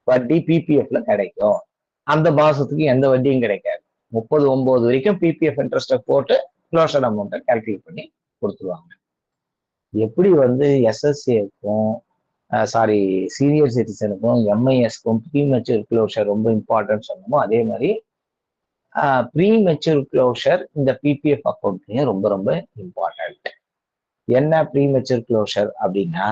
வட்டி பிபிஎஃப்ல கிடைக்கும். அந்த மாசத்துக்கு எந்த வட்டியும் கிடைக்காது. 30/9 வரைக்கும் பிபிஎஃப் இன்ட்ரெஸ்ட்டை போட்டு க்ளோஷர் அமௌண்ட்டை கால்குலேட் பண்ணி கொடுத்துருவாங்க. எப்படி வந்து எஸ்எஸ்ஏக்கும் சீனியர் சிட்டிசனுக்கும் எம்ஐஎஸ்க்கும் ப்ரீ மெச்சூர் க்ளோஷர் ரொம்ப இம்பார்ட்டன்ட் சொன்னோமோ, அதே மாதிரி ப்ரீ மெச்சூர் க்ளோஷர் இந்த பிபிஎஃப் அக்கௌண்ட்லயும் ரொம்ப ரொம்ப இம்பார்ட்டன்ட். என்ன ப்ரீ மெச்சூர் க்ளோஷர் அப்படின்னா,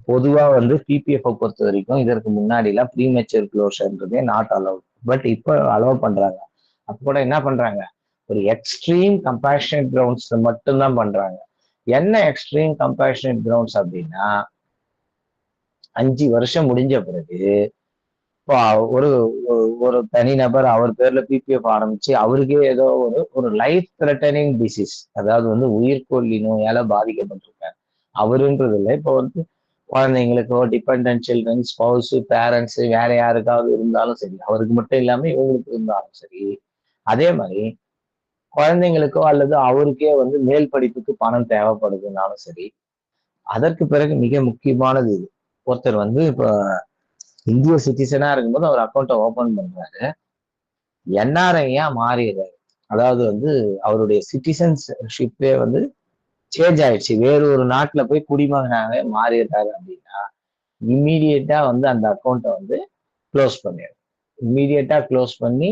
பொதுவா வந்து பிபிஎஃப் பொறுத்த வரைக்கும் இதற்கு முன்னாடி எல்லாம் ப்ரீ மெச்சூர் க்ளோஷர்ன்றதே நாட் அலௌட். பட் இப்போ அலோவ் பண்றாங்க. அப்போ கூட என்ன பண்றாங்க, ஒரு எக்ஸ்ட்ரீம் கம்பேஷனேட் கிரவுண்ட்ஸ் மட்டும்தான் பண்றாங்க. என்ன எக்ஸ்ட்ரீம் கம்பேஷனேட் கிரவுண்ட்ஸ் அப்படின்னா, 5 வருஷம் முடிஞ்ச பிறகு ஒரு ஒரு தனிநபர் அவர் பேர்ல பிபிஎஃப் ஆரம்பிச்சு அவருக்கே ஏதோ ஒரு லைஃப் த்ரெட்டனிங் டிசீஸ், அதாவது வந்து உயிர்கொல்லி நோயால பாதிக்கப்பட்டிருக்காரு அவருன்றது இல்லை. இப்போ வந்து குழந்தைங்களுக்கோ, டிபெண்டன்ட் சில்ட்ரன், ஸ்பௌஸ், பேரண்ட்ஸ், வேற யாருக்காவது இருந்தாலும் சரி, அவருக்கு மட்டும் இல்லாம இவங்களுக்கு இருந்தாலும் சரி, அதே மாதிரி குழந்தைங்களுக்கோ அல்லது அவருக்கே வந்து மேல் படிப்புக்கு பணம் தேவைப்படுதுனாலும் சரி, அதற்கு பிறகு மிக முக்கியமானது இது. ஒருத்தர் வந்து இப்போ இந்திய சிட்டிசனா இருக்கும்போது அவர் அக்கௌண்ட்டை ஓபன் பண்றாரு, என்ஆர்ஐயா மாறிடுறாரு. அதாவது வந்து அவருடைய சிட்டிசன்ஷிப்பே வந்து சேஞ்ச் ஆயிடுச்சு, வேறு ஒரு நாட்டுல போய் குடிமகனாகவே மாறிடுறாரு அப்படின்னா இம்மீடியட்டா வந்து அந்த அக்கௌண்ட்டை வந்து க்ளோஸ் பண்ணிடும். இம்மீடியட்டா க்ளோஸ் பண்ணி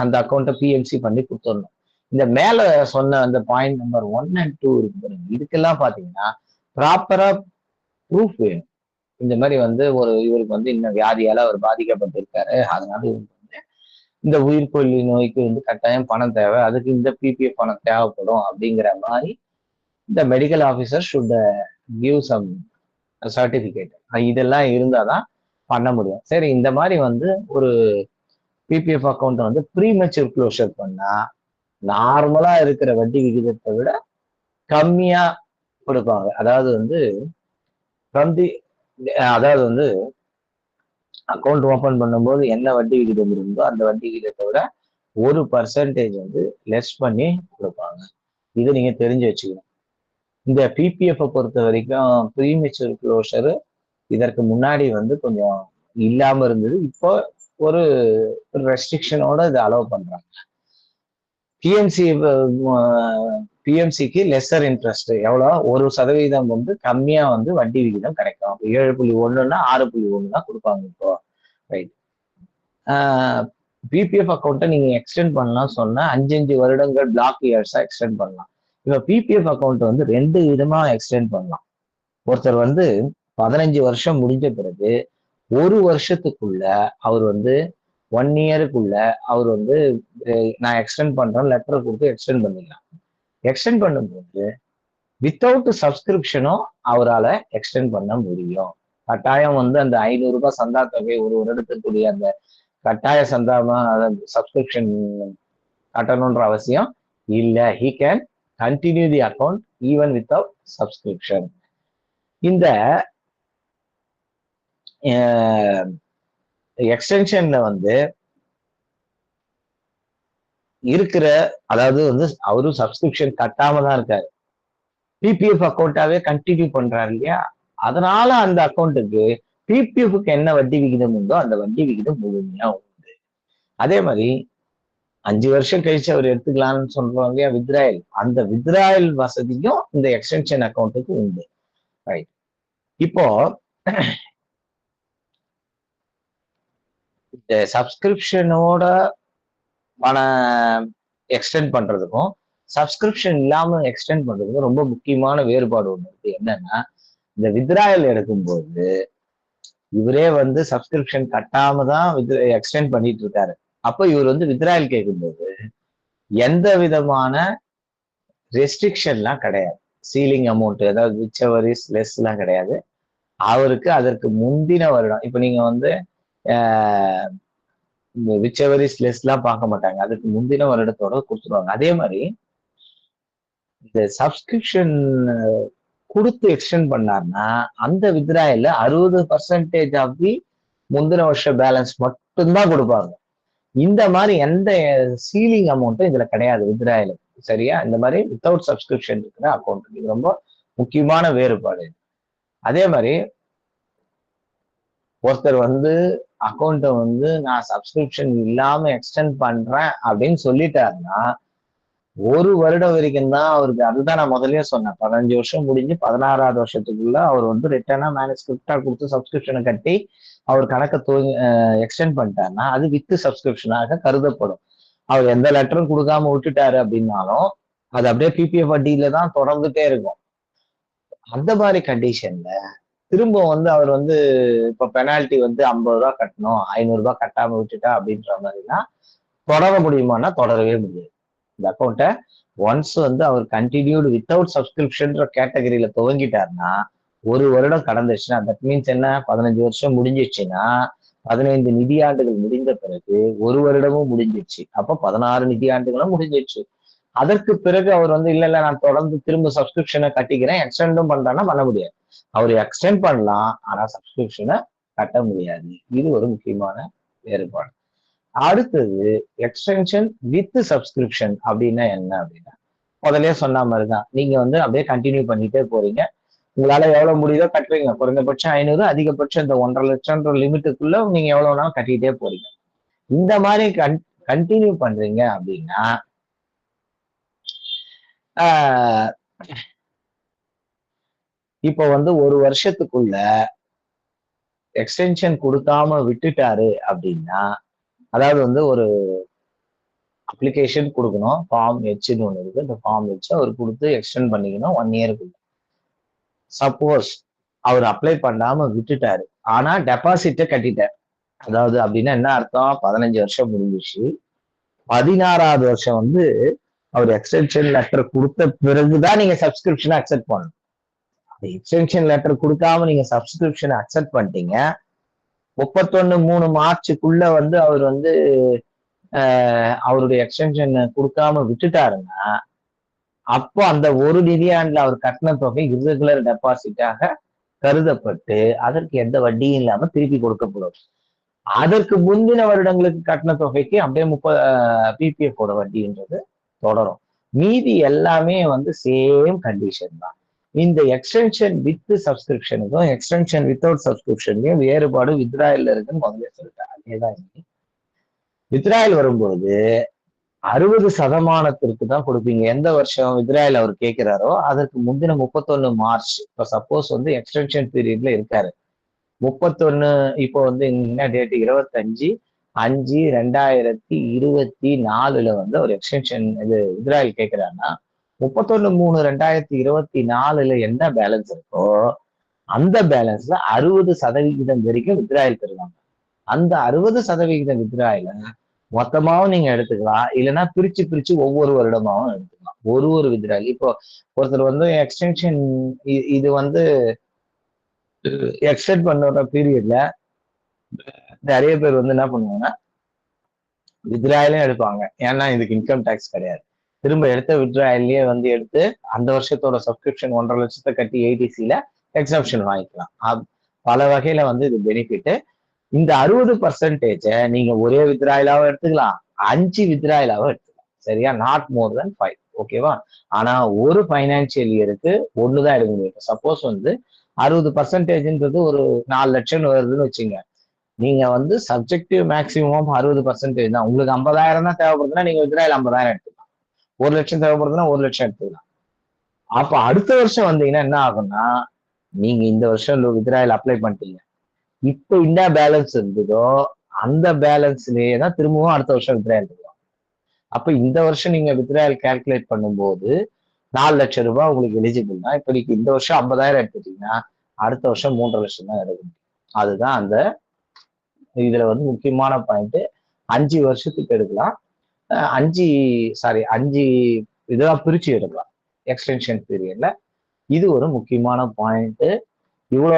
அந்த அக்கௌண்ட்டை பிஎம்சி பண்ணி கொடுத்துடணும். இந்த மேல சொன்ன அந்த பாயிண்ட் நம்பர் 1 and 2 இருக்கு பாருங்க, இதுக்கெல்லாம் பாத்தீங்கன்னா ப்ராப்பரா ப்ரூஃப் வேணும். இந்த மாதிரி வந்து இவருக்கு வந்து இந்த வியாதியால அவர் பாதிக்கப்பட்டிருக்காரு, அதனால இவருக்கு வந்து இந்த உயிர்கொல்லி நோய்க்கு வந்து கட்டாயம் பணம் தேவை, அதுக்கு இந்த பிபிஎஃப் பணம் தேவைப்படும் அப்படிங்கிற மாதிரி இந்த medical officer should give some certificate. இதெல்லாம் இருந்தாதான் பண்ண முடியும். சரி, இந்த மாதிரி வந்து ஒரு பிபிஎஃப் அக்கௌண்ட் வந்து ப்ரீமெச்சூர் க்ளோஷர் பண்ணா நார்மலா இருக்கிற வட்டி விகிதத்தை விட கம்மியா கொடுப்பாங்க. அதாவது வந்து அதாவது வந்து அக்கௌண்ட் ஓபன் பண்ணும்போது என்ன வட்டி விகிதம் இருந்தோ அந்த வட்டி விகிதத்தை விட 1% வந்து லெஸ் பண்ணி கொடுப்பாங்க. இதை நீங்க தெரிஞ்சு வச்சுக்கணும். இந்த பிபிஎஃப் பொறுத்த வரைக்கும் ப்ரீமெச்சூர் க்ளோஷர் இதற்கு முன்னாடி வந்து கொஞ்சம் இல்லாம இருந்தது. இப்போ ஒரு ரெஸ்ட்ரிக்ஷனோட இதை அலோவ் பண்றாங்க. பிஎம்சிக்கு லெஸ்ஸர் இன்ட்ரெஸ்ட் எவ்வளோ, 1% வந்து கம்மியா வந்து வட்டி விகிதம் கிடைக்கும். 7.1ன்னா 6.1 தான் கொடுப்பாங்க இப்போ. ரைட். பிபிஎஃப் அக்கௌண்ட்டை நீங்க எக்ஸ்டெண்ட் பண்ணலாம் சொன்னா 5 வருடங்கள் பிளாக் இயர்ஸா எக்ஸ்டெண்ட் பண்ணலாம். இப்போ பிபிஎஃப் அக்கௌண்ட் வந்து 2 விதமா எக்ஸ்டெண்ட் பண்ணலாம். ஒருத்தர் வந்து 15 வருஷம் முடிஞ்ச பிறகு 1 வருஷத்துக்குள்ள அவர் வந்து 1 இயருக்குள்ள அவர் வந்து நான் எக்ஸ்டெண்ட் பண்றேன் லெட்டர் கொடுத்து எக்ஸ்டெண்ட் பண்ணிக்கலாம். எக்ஸ்டெண்ட் பண்ணும்போது வித்தவுட் சப்ஸ்கிரிப்ஷனும் அவரால் எக்ஸ்டெண்ட் பண்ண முடியும். கட்டாயம் வந்து அந்த 500 ரூபாய் சந்தா தொகை ஒரு வருடத்துக்குரிய அந்த கட்டாய சந்தாமா சப்ஸ்கிரிப்ஷன் கட்டணுன்ற அவசியம் இல்லை. He can continue the account even without subscription. இந்த எக்ஸ்டென்ஷன்ல வந்து இருக்கிற, அதாவது வந்து அவரும் சப்ஸ்கிரிப்ஷன் கட்டாம தான் இருக்காரு, பிபிஎஃப் அக்கௌண்டாவே கண்டினியூ பண்றாரு இல்லையா, அதனால அந்த அக்கௌண்ட்டுக்கு பிபிஎஃப்க்கு என்ன வட்டி விகிதம் உண்டோ அந்த வட்டி விகிதம் முழுமையா உண்டு. அதே மாதிரி 5 வருஷம் கழிச்சு அவர் எடுத்துக்கலாம்னு சொல்றோம் இல்லையா வித்ராயல், அந்த வித்ராயல் வசதியும் இந்த எக்ஸ்டென்ஷன் அக்கௌண்ட்டுக்கு உண்டு. ரைட். இப்போ இந்த சப்ஸ்கிரிப்ஷனோட பணம் எக்ஸ்டெண்ட் பண்றதுக்கும் சப்ஸ்கிரிப்ஷன் இல்லாம எக்ஸ்டெண்ட் பண்றதுக்கும் ரொம்ப முக்கியமான வேறுபாடு ஒண்ணு இருக்கு. என்னன்னா, இந்த வித்ராயல் எடுக்கும்போது இவரே வந்து சப்ஸ்கிரிப்ஷன் கட்டாம தான் எக்ஸ்டெண்ட் பண்ணிட்டு இருக்காரு. அப்போ இவர் வந்து வித்ராயல் கேட்கும்போது எந்த விதமான ரெஸ்ட்ரிக்ஷன்லாம் கிடையாது. சீலிங் அமௌண்ட், அதாவது விச் எவர் இஸ் லெஸ் எல்லாம் கிடையாது. அவருக்கு அதற்கு முந்தின வருடம், இப்ப நீங்க வந்து விச் எவர் இஸ் லெஸ் எல்லாம் பார்க்க மாட்டாங்க, அதுக்கு முந்தின வருடத்தோட கொடுத்துருவாங்க. அதே மாதிரி இந்த சப்ஸ்கிரிப்ஷன் கொடுத்து எக்ஸ்டெண்ட் பண்ணார்னா அந்த வித்ராயல்ல 60% ஆஃப் தி முந்தின வருஷ பேலன்ஸ் மட்டும்தான் கொடுப்பாங்க. இந்த மாதிரி எந்த சீலிங் அமௌண்ட்டும் இதுல கிடையாது வித்ராயல். சரியா? இந்த மாதிரி வித்தவுட் சப்ஸ்கிரிப்ஷன் இருக்கிற அக்கௌண்ட், இது ரொம்ப முக்கியமான வேறுபாடு. அதே மாதிரி ஒருத்தர் வந்து அக்கௌண்ட்டை வந்து நான் சப்ஸ்கிரிப்ஷன் இல்லாம எக்ஸ்டெண்ட் பண்றேன் அப்படின்னு சொல்லிட்டாருன்னா 1 வருடம் வரைக்கும் தான் அவருக்கு. அதுதான் நான் முதல்லயே சொன்னேன், 15 வருஷம் முடிஞ்சு 16வது வருஷத்துக்குள்ள அவர் வந்து ரிட்டர்னா மேனுஸ்கிரிப்டா கொடுத்து சப்ஸ்கிரிப்ஷனை கட்டி அவர் கணக்கை எக்ஸ்டெண்ட் பண்ணிட்டாருன்னா அது வித் சப்ஸ்கிரிப்ஷனாக கருதப்படும். அவர் எந்த லெட்டரும் கொடுக்காம விட்டுட்டாரு அப்படின்னாலும் அது அப்படியே பிபிஎஃப் வட்டியில தான் தொடர்ந்துட்டே இருக்கும். அந்த மாதிரி கண்டிஷன்ல திரும்ப வந்து அவர் வந்து இப்ப பெனால்டி வந்து 50 ரூபாய் கட்டணும், 500 ரூபாய் கட்டாம விட்டுட்டா அப்படின்ற மாதிரினா தொடர முடியுமானா தொடரவே முடியாது. இந்த அக்கௌண்ட்டை ஒன்ஸ் வந்து அவர் கண்டினியூடு வித்தவுட் சப்ஸ்கிரிப்ஷன்ற கேட்டகரியில துவங்கிட்டாருன்னா 1 வருடம் கடந்துச்சுன்னா, தட் மீன்ஸ் என்ன, 15 வருஷம் முடிஞ்சிச்சுன்னா 15 நிதியாண்டுகள் முடிந்த பிறகு 1 வருடமும் முடிஞ்சிச்சு, அப்போ 16 நிதியாண்டுகளும் முடிஞ்சிச்சு. அதற்கு பிறகு அவர் வந்து இல்ல நான் தொடர்ந்து திரும்ப சப்ஸ்கிரிப்ஷனை கட்டிக்கிறேன் எக்ஸ்டெண்டும் பண்றான்னா பண்ண முடியாது. அவர் எக்ஸ்டெண்ட் பண்ணலாம், ஆனா சப்ஸ்கிரிப்ஷனை கட்ட முடியாது. இது ஒரு முக்கியமான வேறுபாடு. அடுத்தது எக்ஸ்டென்ஷன் வித் சப்ஸ்கிரிப்ஷன் அப்படின்னா என்ன அப்படின்னா, முதலே சொன்ன மாதிரிதான், நீங்க வந்து அப்படியே கண்டினியூ பண்ணிட்டே போறீங்க. உங்களால எவ்வளவு முடியுதோ கட்டுறீங்க. குறைந்தபட்சம் 500, அதிகபட்சம் இந்த 1.5 லட்சம்ன்ற லிமிட்டுக்குள்ள நீங்க எவ்வளவு நாள் கட்டிட்டே போறீங்க. இந்த மாதிரி கண்டினியூ பண்றீங்க அப்படின்னா இப்போ வந்து 1 வருஷத்துக்குள்ள எக்ஸ்டென்ஷன் கொடுக்காம விட்டுட்டாரு அப்படின்னா, அதாவது வந்து ஒரு அப்ளிகேஷன் கொடுக்கணும், ஃபார்ம் ஹெச்னு ஒண்ணு இருக்கு, அந்த ஃபார்ம் ஹெச் அவர் கொடுத்து எக்ஸ்டெண்ட் பண்ணிக்கணும் 1 இயருக்குள்ள. சப்போஸ் அவர் அப்ளை பண்ணாம விட்டுட்டாரு. ஆனா டெபாசிட்ட கட்டிட்டார். அதாவது அப்படின்னா என்ன அர்த்தம்? 15 வருஷம் முடிஞ்சிச்சு. 16வது வருஷம் வந்து அவர் எக்ஸ்டென்ஷன் லெட்டர் கொடுத்த பிறகுதான் நீங்க சப்ஸ்கிரிப்ஷனை அக்செப்ட் பண்ணணும். எக்ஸ்டென்ஷன் லெட்டர் கொடுக்காம நீங்க சப்ஸ்கிரிப்ஷனை அக்செப்ட் பண்ணிட்டீங்க. 31/3 மார்ச்சுக்குள்ள வந்து அவர் வந்து அவருடைய எக்ஸ்டென்ஷன் கொடுக்காம விட்டுட்டாருன்னா, அப்போ அந்த ஒரு நிதியாண்டுல அவர் கட்டண தொகை இர்ரெகுலர் டெபாசிட்டாக கருதப்பட்டு அதற்கு எந்த வட்டியும் இல்லாம திருப்பி கொடுக்கப்படும். அதற்கு முந்தின வருடங்களுக்கு கட்டண தொகைக்கு அப்படியே பிபிஎஃப் ஓட வட்டின்றது தொடரும். மீதி எல்லாமே வந்து சேம் கண்டிஷன் தான். இந்த எக்ஸ்டென்ஷன் வித் சப்ஸ்கிரிப்ஷனுக்கும் எக்ஸ்டென்ஷன் வித்தவுட் சப்ஸ்கிரிப்ஷனுக்கும் வேறுபாடு வித்ராயல் இருக்குன்னு முதல்ல சொல்லிட்டேன். அதேதான் வித்ராயல் வரும்போது 60% தான் கொடுப்பீங்க. எந்த வருஷம் வித்ராயல் அவர் கேட்கிறாரோ அதற்கு முந்தின 31 மார்ச். இப்ப சப்போஸ் வந்து எக்ஸ்டென்ஷன் பீரியட்ல இருக்காரு 31, இப்போ வந்து என்ன டேட்? 25/5/2024 வந்து ஒரு எக்ஸ்டென்ஷன் இது வித்ராயல் கேட்கிறாருன்னா 31/3/2024 என்ன பேலன்ஸ் இருக்கோ அந்த பேலன்ஸ்ல 60% வரைக்கும் வித்ராயல் தருவாங்க. அந்த 60% வித்ராயல மொத்தமாவும் நீங்க எடுத்துக்கலாம், இல்லைன்னா பிரிச்சு ஒவ்வொரு வருடமாவும் எடுத்துக்கலாம். ஒரு வித்ராயல். இப்போ ஒருத்தர் வந்து எக்ஸ்டென்ஷன் இது வந்து எக்ஸ்டெண்ட் பண்ணுற பீரியட்ல நிறைய பேர் வந்து என்ன பண்ணுவாங்கன்னா வித்ராயலையும் எடுப்பாங்க. ஏன்னா இதுக்கு இன்கம் டேக்ஸ் கிடையாது. திரும்ப எடுத்த வித்ராயல்லையே வந்து எடுத்து அந்த வருஷத்தோட சப்ஸ்கிரிப்ஷன் 1.5 லட்சத்தை கட்டி ஏடிசியில எக்ஸப்ஷன் வாங்கிக்கலாம். பல வகையில வந்து இது பெனிஃபிட். இந்த 60% நீங்க ஒரே வித்ராயலாவும் எடுத்துக்கலாம், 5 வித்ராயலாவும் எடுத்துக்கலாம். சரியா? நாட் மோர் தென் 5. ஓகேவா? ஆனா ஒரு ஃபைனான்சியல் இயருக்கு ஒண்ணுதான் எடுக்க முடியும். சப்போஸ் வந்து 60%ன்றது ஒரு 4 லட்சம் வருதுன்னு வச்சுங்க. நீங்க வந்து சப்ஜெக்டிவ் மேக்சிமம் 60% தான். உங்களுக்கு 50,000 தான் தேவைப்படுதுன்னா நீங்க வித்ராயல் 50,000 எடுத்துக்கலாம். 1 லட்சம் தேவைப்படுதுன்னா 1 லட்சம் எடுத்துக்கலாம். அப்ப அடுத்த வருஷம் வந்தீங்கன்னா என்ன ஆகும்னா, நீங்க இந்த வருஷம் வித்ராயல் அப்ளை பண்ணிட்டீங்க. இப்போ என்ன பேலன்ஸ் இருந்ததோ அந்த பேலன்ஸ்லயே தான் திரும்பவும் அடுத்த வருஷம் வித்ராயல் எடுத்துக்கலாம். அப்ப இந்த வருஷம் நீங்க வித்ராயல் கால்குலேட் பண்ணும்போது 4 லட்சம் ரூபாய் உங்களுக்கு எலிஜிபிள்னா, இப்போ நீங்க இந்த வருஷம் 50,000 எடுத்துட்டீங்கன்னா அடுத்த வருஷம் 3.5 லட்சம் தான் எடுக்க முடியும். அதுதான் அந்த இதுல வந்து முக்கியமான பாயிண்ட். 5 வருஷத்துக்கு எடுக்கலாம். 5 இதெல்லாம் பிரிச்சு எடுக்கலாம் எக்ஸ்டென்ஷன் பீரியட்ல. இது ஒரு முக்கியமான பாயிண்ட். இவ்வளோ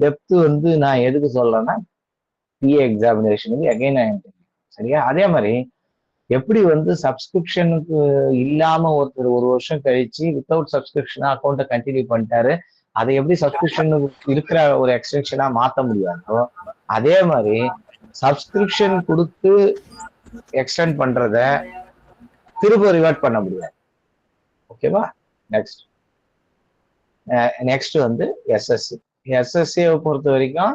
டெப்த் வந்து நான் எதுக்கு சொல்றேன்னா, பிஏ எக்ஸாமினேஷனுக்கு எகைன். சரியா? அதே மாதிரி எப்படி வந்து சப்ஸ்கிரிப்ஷனுக்கு இல்லாம ஒருத்தர் ஒரு வருஷம் கழிச்சு வித்தவுட் சப்ஸ்கிரிப்ஷனா அக்கௌண்ட்டை கண்டினியூ பண்ணிட்டாரு, அதை எப்படி சப்ஸ்கிரிப்ஷனுக்கு இருக்கிற ஒரு எக்ஸ்டென்ஷனா மாற்ற முடியாதோ அதே மாதிரி சப்ஸ்கிரிப்ஷன் கொடுத்து எக்ஸ்டெண்ட் பண்றத திரும்ப ரிவர்ட் பண்ண முடியாது. ஓகேவா? நெக்ஸ்ட் வந்து எஸ்எஸ்சியை பொறுத்த வரைக்கும்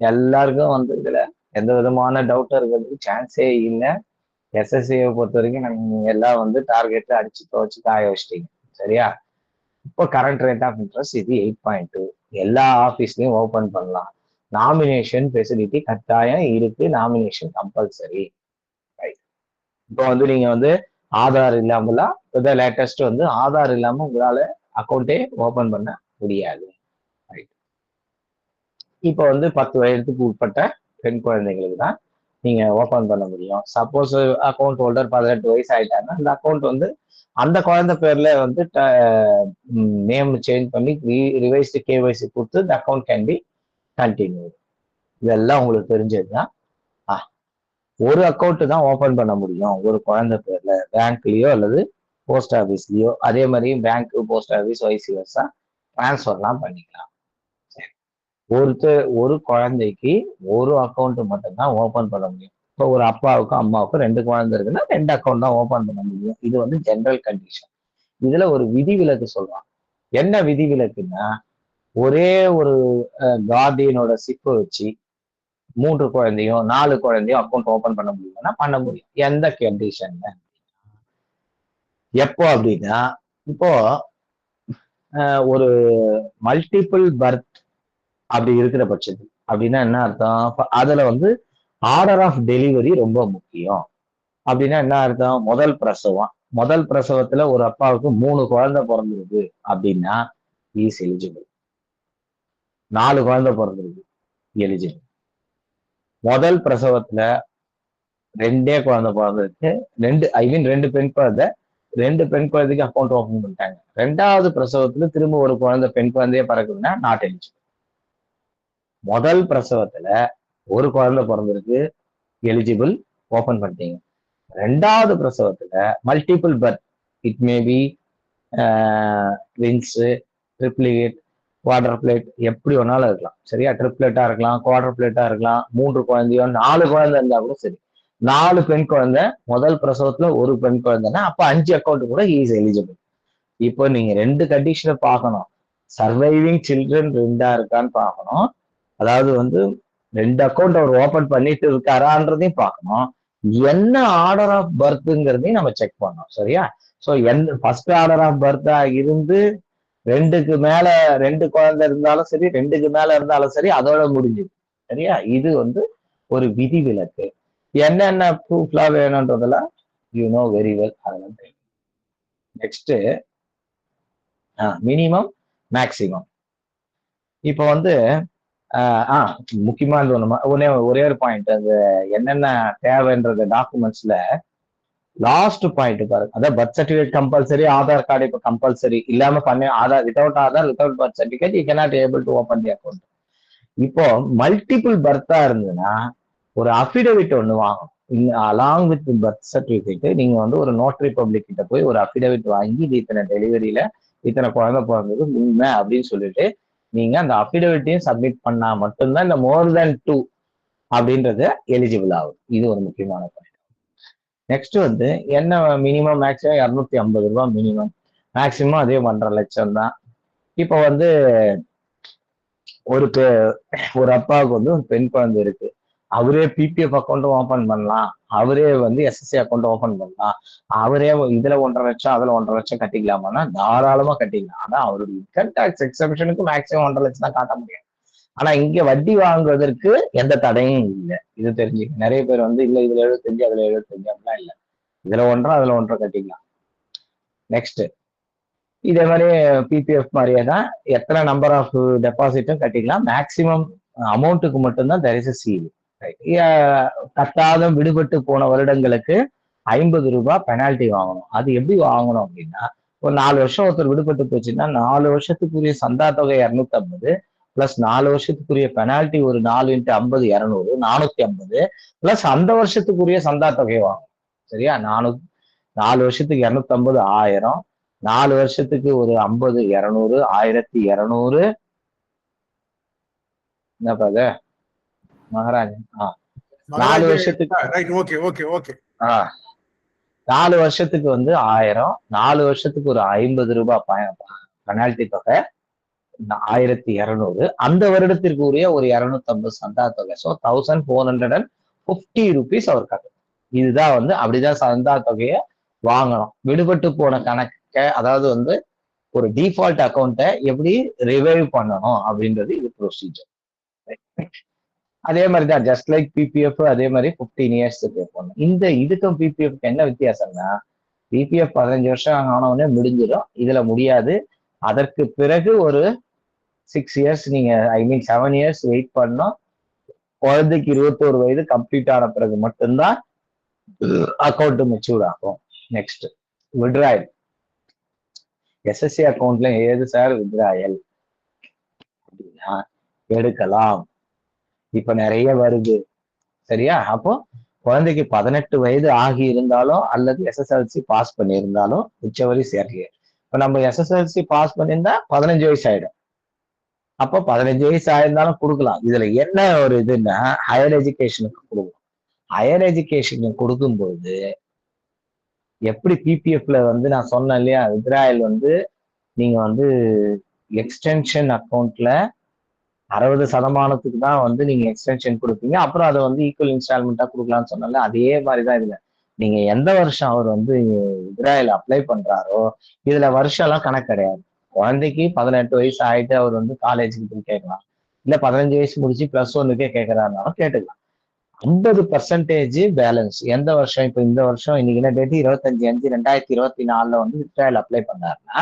எல்லாருக்கும் வந்து இதுல எந்த விதமான டவுட்டும் இருக்கிறதுக்கு சான்ஸே இல்லை. எஸ்எஸ்சியை பொறுத்த வரைக்கும் நம்ம எல்லாம் வந்து டார்கெட்ல அடிச்சு துவச்சு காய வச்சிட்டீங்க. சரியா? இப்போ கரண்ட் ரேட் ஆஃப் இன்ட்ரெஸ்ட் இது 8.2. எல்லா ஆஃபீஸ்லயும் ஓபன் பண்ணலாம். நாமினேஷன் ஃபெசிலிட்டி கட்டாயம் இருக்கு. Nomination compulsory. ரைட். இப்போ வந்து நீங்க வந்து ஆதார் இல்லாமலாம் லேட்டஸ்ட் வந்து ஆதார் இல்லாம உங்களால அக்கௌண்ட்டே ஓபன் பண்ண முடியாது. ரைட். இப்போ வந்து 10 வயதுக்கு உட்பட்ட பெண் குழந்தைங்களுக்கு தான் நீங்க ஓபன் பண்ண முடியும். சப்போஸ் அக்கௌண்ட் ஹோல்டர் 18 வயசு ஆயிட்டாங்கன்னா அந்த அக்கௌண்ட் வந்து அந்த குழந்தை பேர்ல வந்து நேம் சேஞ்ச் பண்ணி ரிவைஸ்டு கேவைசி கொடுத்து இந்த அக்கௌண்ட் கேன் பி கண்டினியூ. இதெல்லாம் உங்களுக்கு தெரிஞ்சதுதான். ஒரு அக்கௌண்ட் தான் ஓபன் பண்ண முடியும் ஒரு குழந்தை பேர்ல, பேங்க்லயோ அல்லது போஸ்ட் ஆஃபீஸ்லயோ. அதே மாதிரி bank, post office, vice versa டிரான்ஸ்ஃபர்லாம் பண்ணிக்கலாம். ஒரு குழந்தைக்கு ஒரு அக்கௌண்ட் மட்டும்தான் ஓபன் பண்ண முடியும். இப்போ ஒரு அப்பாவுக்கும் அம்மாவுக்கும் 2 குழந்தை இருக்குன்னா 2 அக்கௌண்ட் தான் ஓபன் பண்ண முடியும். இது வந்து ஜெனரல் கண்டிஷன். இதுல ஒரு விதிவிலக்கு சொல்றாங்க. என்ன விதிவிலக்குன்னா, ஒரே ஒரு கார்டியனோட சிப்பை வச்சு 3 குழந்தையோ 4 குழந்தையோ அக்கௌண்ட் ஓபன் பண்ண முடியும்னா பண்ண முடியும். எந்த கண்டிஷன்ல? எப்போ அப்படின்னா, இப்போ ஒரு மல்டிபிள் பர்த் அப்படி இருக்கிற பட்சத்தில் அப்படின்னா என்ன அர்த்தம்? அதுல வந்து ஆர்டர் ஆஃப் டெலிவரி ரொம்ப முக்கியம். அப்படின்னா என்ன அர்த்தம்? முதல் பிரசவத்துல ஒரு அப்பாவுக்கு 3 குழந்தை பிறந்திருக்கு அப்படின்னா இஸ் எலிஜிபிள். 4 குழந்தை பிறந்திருக்கு, எலிஜிபிள். முதல் பிரசவத்துல 2 குழந்தை பிறந்திருக்கு, 2 பெண் குழந்தை, 2 பெண் குழந்தைக்கு அக்கௌண்ட் ஓபன் பண்ணிட்டாங்க. 2வது பிரசவத்துல திரும்ப ஒரு குழந்தை பெண் குழந்தையே பிறகுதுன்னா நாட் எலிஜிபிள். முதல் பிரசவத்துல ஒரு குழந்தை பிறந்திருக்கு, எலிஜிபிள், ஓபன் பண்ணிட்டீங்க. 2வது பிரசவத்துல multiple birth, it may be twins, triplicate, quarter plate, எப்படி வேணாலும் இருக்கலாம். சரியா? ட்ரிப்ளெட்டா இருக்கலாம், குவார்டர் பிளேட்டா இருக்கலாம், 3 குழந்தையோ 4 குழந்தை இருந்தா கூட சரி. 4 பெண் குழந்தை, முதல் பிரசவத்துல ஒரு பெண் குழந்தைன்னா அப்ப 5 அக்கௌண்ட் கூட இஸ் எலிஜிபிள். இப்போ நீங்க 2 கண்டிஷனை பார்க்கணும். சர்வைவிங் சில்ட்ரன் 2 இருக்கான்னு பார்க்கணும். அதாவது வந்து 2 அக்கௌண்ட் அவர் ஓபன் பண்ணிட்டு இருக்காரான்றதையும் பார்க்கணும். என்ன ஆர்டர் ஆஃப் பர்த்ங்கிறதையும் நம்ம செக் பண்ணோம். சரியா? ஸோ ஃபர்ஸ்ட் ஆர்டர் ஆஃப் பர்த்தா இருந்து 2க்கு மேல 2 குழந்தை இருந்தாலும் சரி, 2க்கு மேல இருந்தாலும் சரி, அதோட முடிஞ்சுது. சரியா? இது வந்து ஒரு விதி விலக்கு. என்னென்ன ப்ரூஃப்லாம் வேணும்ன்றதெல்லாம் யூ நோ வெரி வெல். அதெல்லாம் தெரியும். Next minimum maximum. இப்போ வந்து முக்கியமானது ஒரே ஒரு பாயிண்ட், அது என்னென்ன தேவைன்றது டாக்குமெண்ட்ஸ்ல லாஸ்ட் பாயிண்ட் பாருங்க. அதான் birth certificate compulsory, Aadhaar card இப்போ கம்பல்சரி இல்லாம Aadhaar without birth certificate you cannot able to open the account. இப்போ மல்டிபிள் பர்த்தா இருந்ததுன்னா ஒரு அஃபிடவிட் ஒண்ணு வாங்கணும். அலாங் வித் பர்த் சர்டிஃபிகேட் நீங்க வந்து ஒரு நோட்டரி பப்ளிக் கிட்ட போய் ஒரு அஃபிடவிட் வாங்கி இது இத்தனை டெலிவரியில இத்தனை குழந்தை பிறந்தது உண்மை அப்படின்னு சொல்லிட்டு நீங்க அந்த அஃபிடவிட்டையும் சப்மிட் பண்ணா மட்டும்தான் இந்த மோர் தேன் 2 அப்படின்றது எலிஜிபிள் ஆகும். இது ஒரு முக்கியமான பாயிண்ட். நெக்ஸ்ட் வந்து என்ன மினிமம் மேக்ஸிமம் 250 ரூபாய் மினிமம், மேக்சிமம் அதே 1.5 லட்சம் தான். இப்போ வந்து ஒரு அப்பாவுக்கு வந்து ஒரு பெண் குழந்தை இருக்கு, அவரே பிபிஎஃப் அக்கௌண்ட் ஓபன் பண்ணலாம், அவரே வந்து எஸ்எஸ்சி அக்கௌண்ட் ஓபன் பண்ணலாம், அவரே இதுல 1.5 லட்சம் அதுல 1.5 லட்சம் கட்டிக்கலாமான்னா தாராளமா கட்டிக்கலாம். ஆனா அவருடைய இன்கம் டாக்ஸ் எக்ஸம்ஷனுக்கு மேக்சிமம் 1.5 லட்சம் தான் காட்ட முடியும். ஆனா இங்க வட்டி வாங்குவதற்கு எந்த தடையும் இல்லை. இது தெரிஞ்சுக்க. நிறைய பேர் வந்து இல்ல இதுல 75 அதுல 75 அப்படிலாம் இல்லை, இதுல 1.5 அதுல 1.5 கட்டிக்கலாம். நெக்ஸ்ட் இதே மாதிரி பிபிஎஃப் மாதிரியே தான் எத்தனை நம்பர் ஆஃப் டெபாசிட்டும் கட்டிக்கலாம். மேக்சிமம் அமௌண்ட்டுக்கு மட்டும்தான் தெர் இஸ் எ சீல். கட்டாத விடுபட்டு போன வருடங்களுக்கு 50 ரூபாய் பெனால்டி வாங்கணும். அது எப்படி வாங்கணும் அப்படின்னா, ஒரு 4 வருஷம் ஒருத்தர் விடுபட்டு போச்சுன்னா 4 வருஷத்துக்குரிய சந்தா தொகை 250 பிளஸ் 4 வருஷத்துக்குரிய பெனால்டி ஒரு 4 × 50 200 450 பிளஸ் அந்த வருஷத்துக்குரிய சந்தா தொகை வாங்கணும். சரியா? 4 வருஷத்துக்கு 250 1000, 4 வருஷத்துக்கு ஒரு 50 200 1200. என்ன பாத மகாராஜன் 4 வருஷத்துக்கு 4 வருஷத்துக்கு வந்து 1000, 4 வருஷத்துக்கு ஒரு 50 ரூபாய் பெனால்டி தொகை 1200, அந்த வருடத்திற்கு உரிய ஒரு 250 சந்தா தொகை. ஸோ 1450 rupees அவர் கட்டணும். இதுதான் வந்து அப்படிதான் சந்தா தொகையை வாங்கணும். விடுபட்டு போன கணக்க, அதாவது வந்து ஒரு டிஃபால்ட் அக்கௌண்ட்டை எப்படி ரிவைவ் பண்ணணும் அப்படின்றது இது ப்ரொசீஜர். அதே மாதிரிதான் ஜஸ்ட் லைக் பிபிஎஃப் அதே மாதிரி 15 years பே பண்ணணும். இதுக்கும் பிபிஎஃப்க்கு என்ன வித்தியாசம்னா, பிபிஎஃப் 15 வருஷம் ஆனவுடனே முடிஞ்சிடும், இதுல முடியாது. அதற்கு பிறகு ஒரு 6 years நீங்க 7 years வெயிட் பண்ணணும். குழந்தைக்கு 21 வயது கம்ப்ளீட் ஆன பிறகு மட்டும்தான் அக்கௌண்ட் மெச்சூர் ஆகும். Next withdrawal. எஸ்எஸ்சி அக்கௌண்ட்ல ஏது சார் விட்ராயல் அப்படின்னா எடுக்கலாம். இப்ப நிறைய வருது. சரியா? அப்போ குழந்தைக்கு 18 வயது ஆகி இருந்தாலும் அல்லது எஸ்எஸ்எல்சி பாஸ் பண்ணியிருந்தாலும் உச்சவரி சேர்க்கல. இப்ப நம்ம எஸ்எஸ்எல்சி பாஸ் பண்ணியிருந்தா 15 வயசு ஆயிடும். அப்போ 15 வயசு ஆயிருந்தாலும் கொடுக்கலாம். இதுல என்ன ஒரு இதுன்னா ஹையர் எஜுகேஷனுக்கு கொடுக்கணும். ஹையர் எஜுகேஷனுக்கு கொடுக்கும்போது எப்படி பிபிஎஃப்ல வந்து நான் சொன்னேன் இல்லையா, வித்ராயல் வந்து நீங்க வந்து எக்ஸ்டென்ஷன் அக்கௌண்ட்ல 60% தான் வந்து நீங்க எக்ஸ்டென்ஷன் கொடுப்பீங்க, அப்புறம் அதை வந்து ஈக்குவல் இன்ஸ்டால்மெண்டா கொடுக்கலாம்னு சொன்னால அதே மாதிரிதான் இதுல. நீங்க எந்த வருஷம் அவர் வந்து வித்ராயல் அப்ளை பண்றாரோ இதுல வருஷம் எல்லாம் கணக்கு கிடையாது. குழந்தைக்கு 18 வயசு ஆயிட்டு அவர் வந்து காலேஜுக்கு போய் கேட்கலாம், இல்ல 15 வயசு முடிச்சு +1க்கே கேட்கறாருனாலும் கேட்டுக்கலாம். 50% பேலன்ஸ் எந்த வருஷம், இப்ப இந்த வருஷம் இன்னைக்கு என்ன டேட் 25/5/2024 வந்து வித்ராயல் அப்ளை பண்ணாருன்னா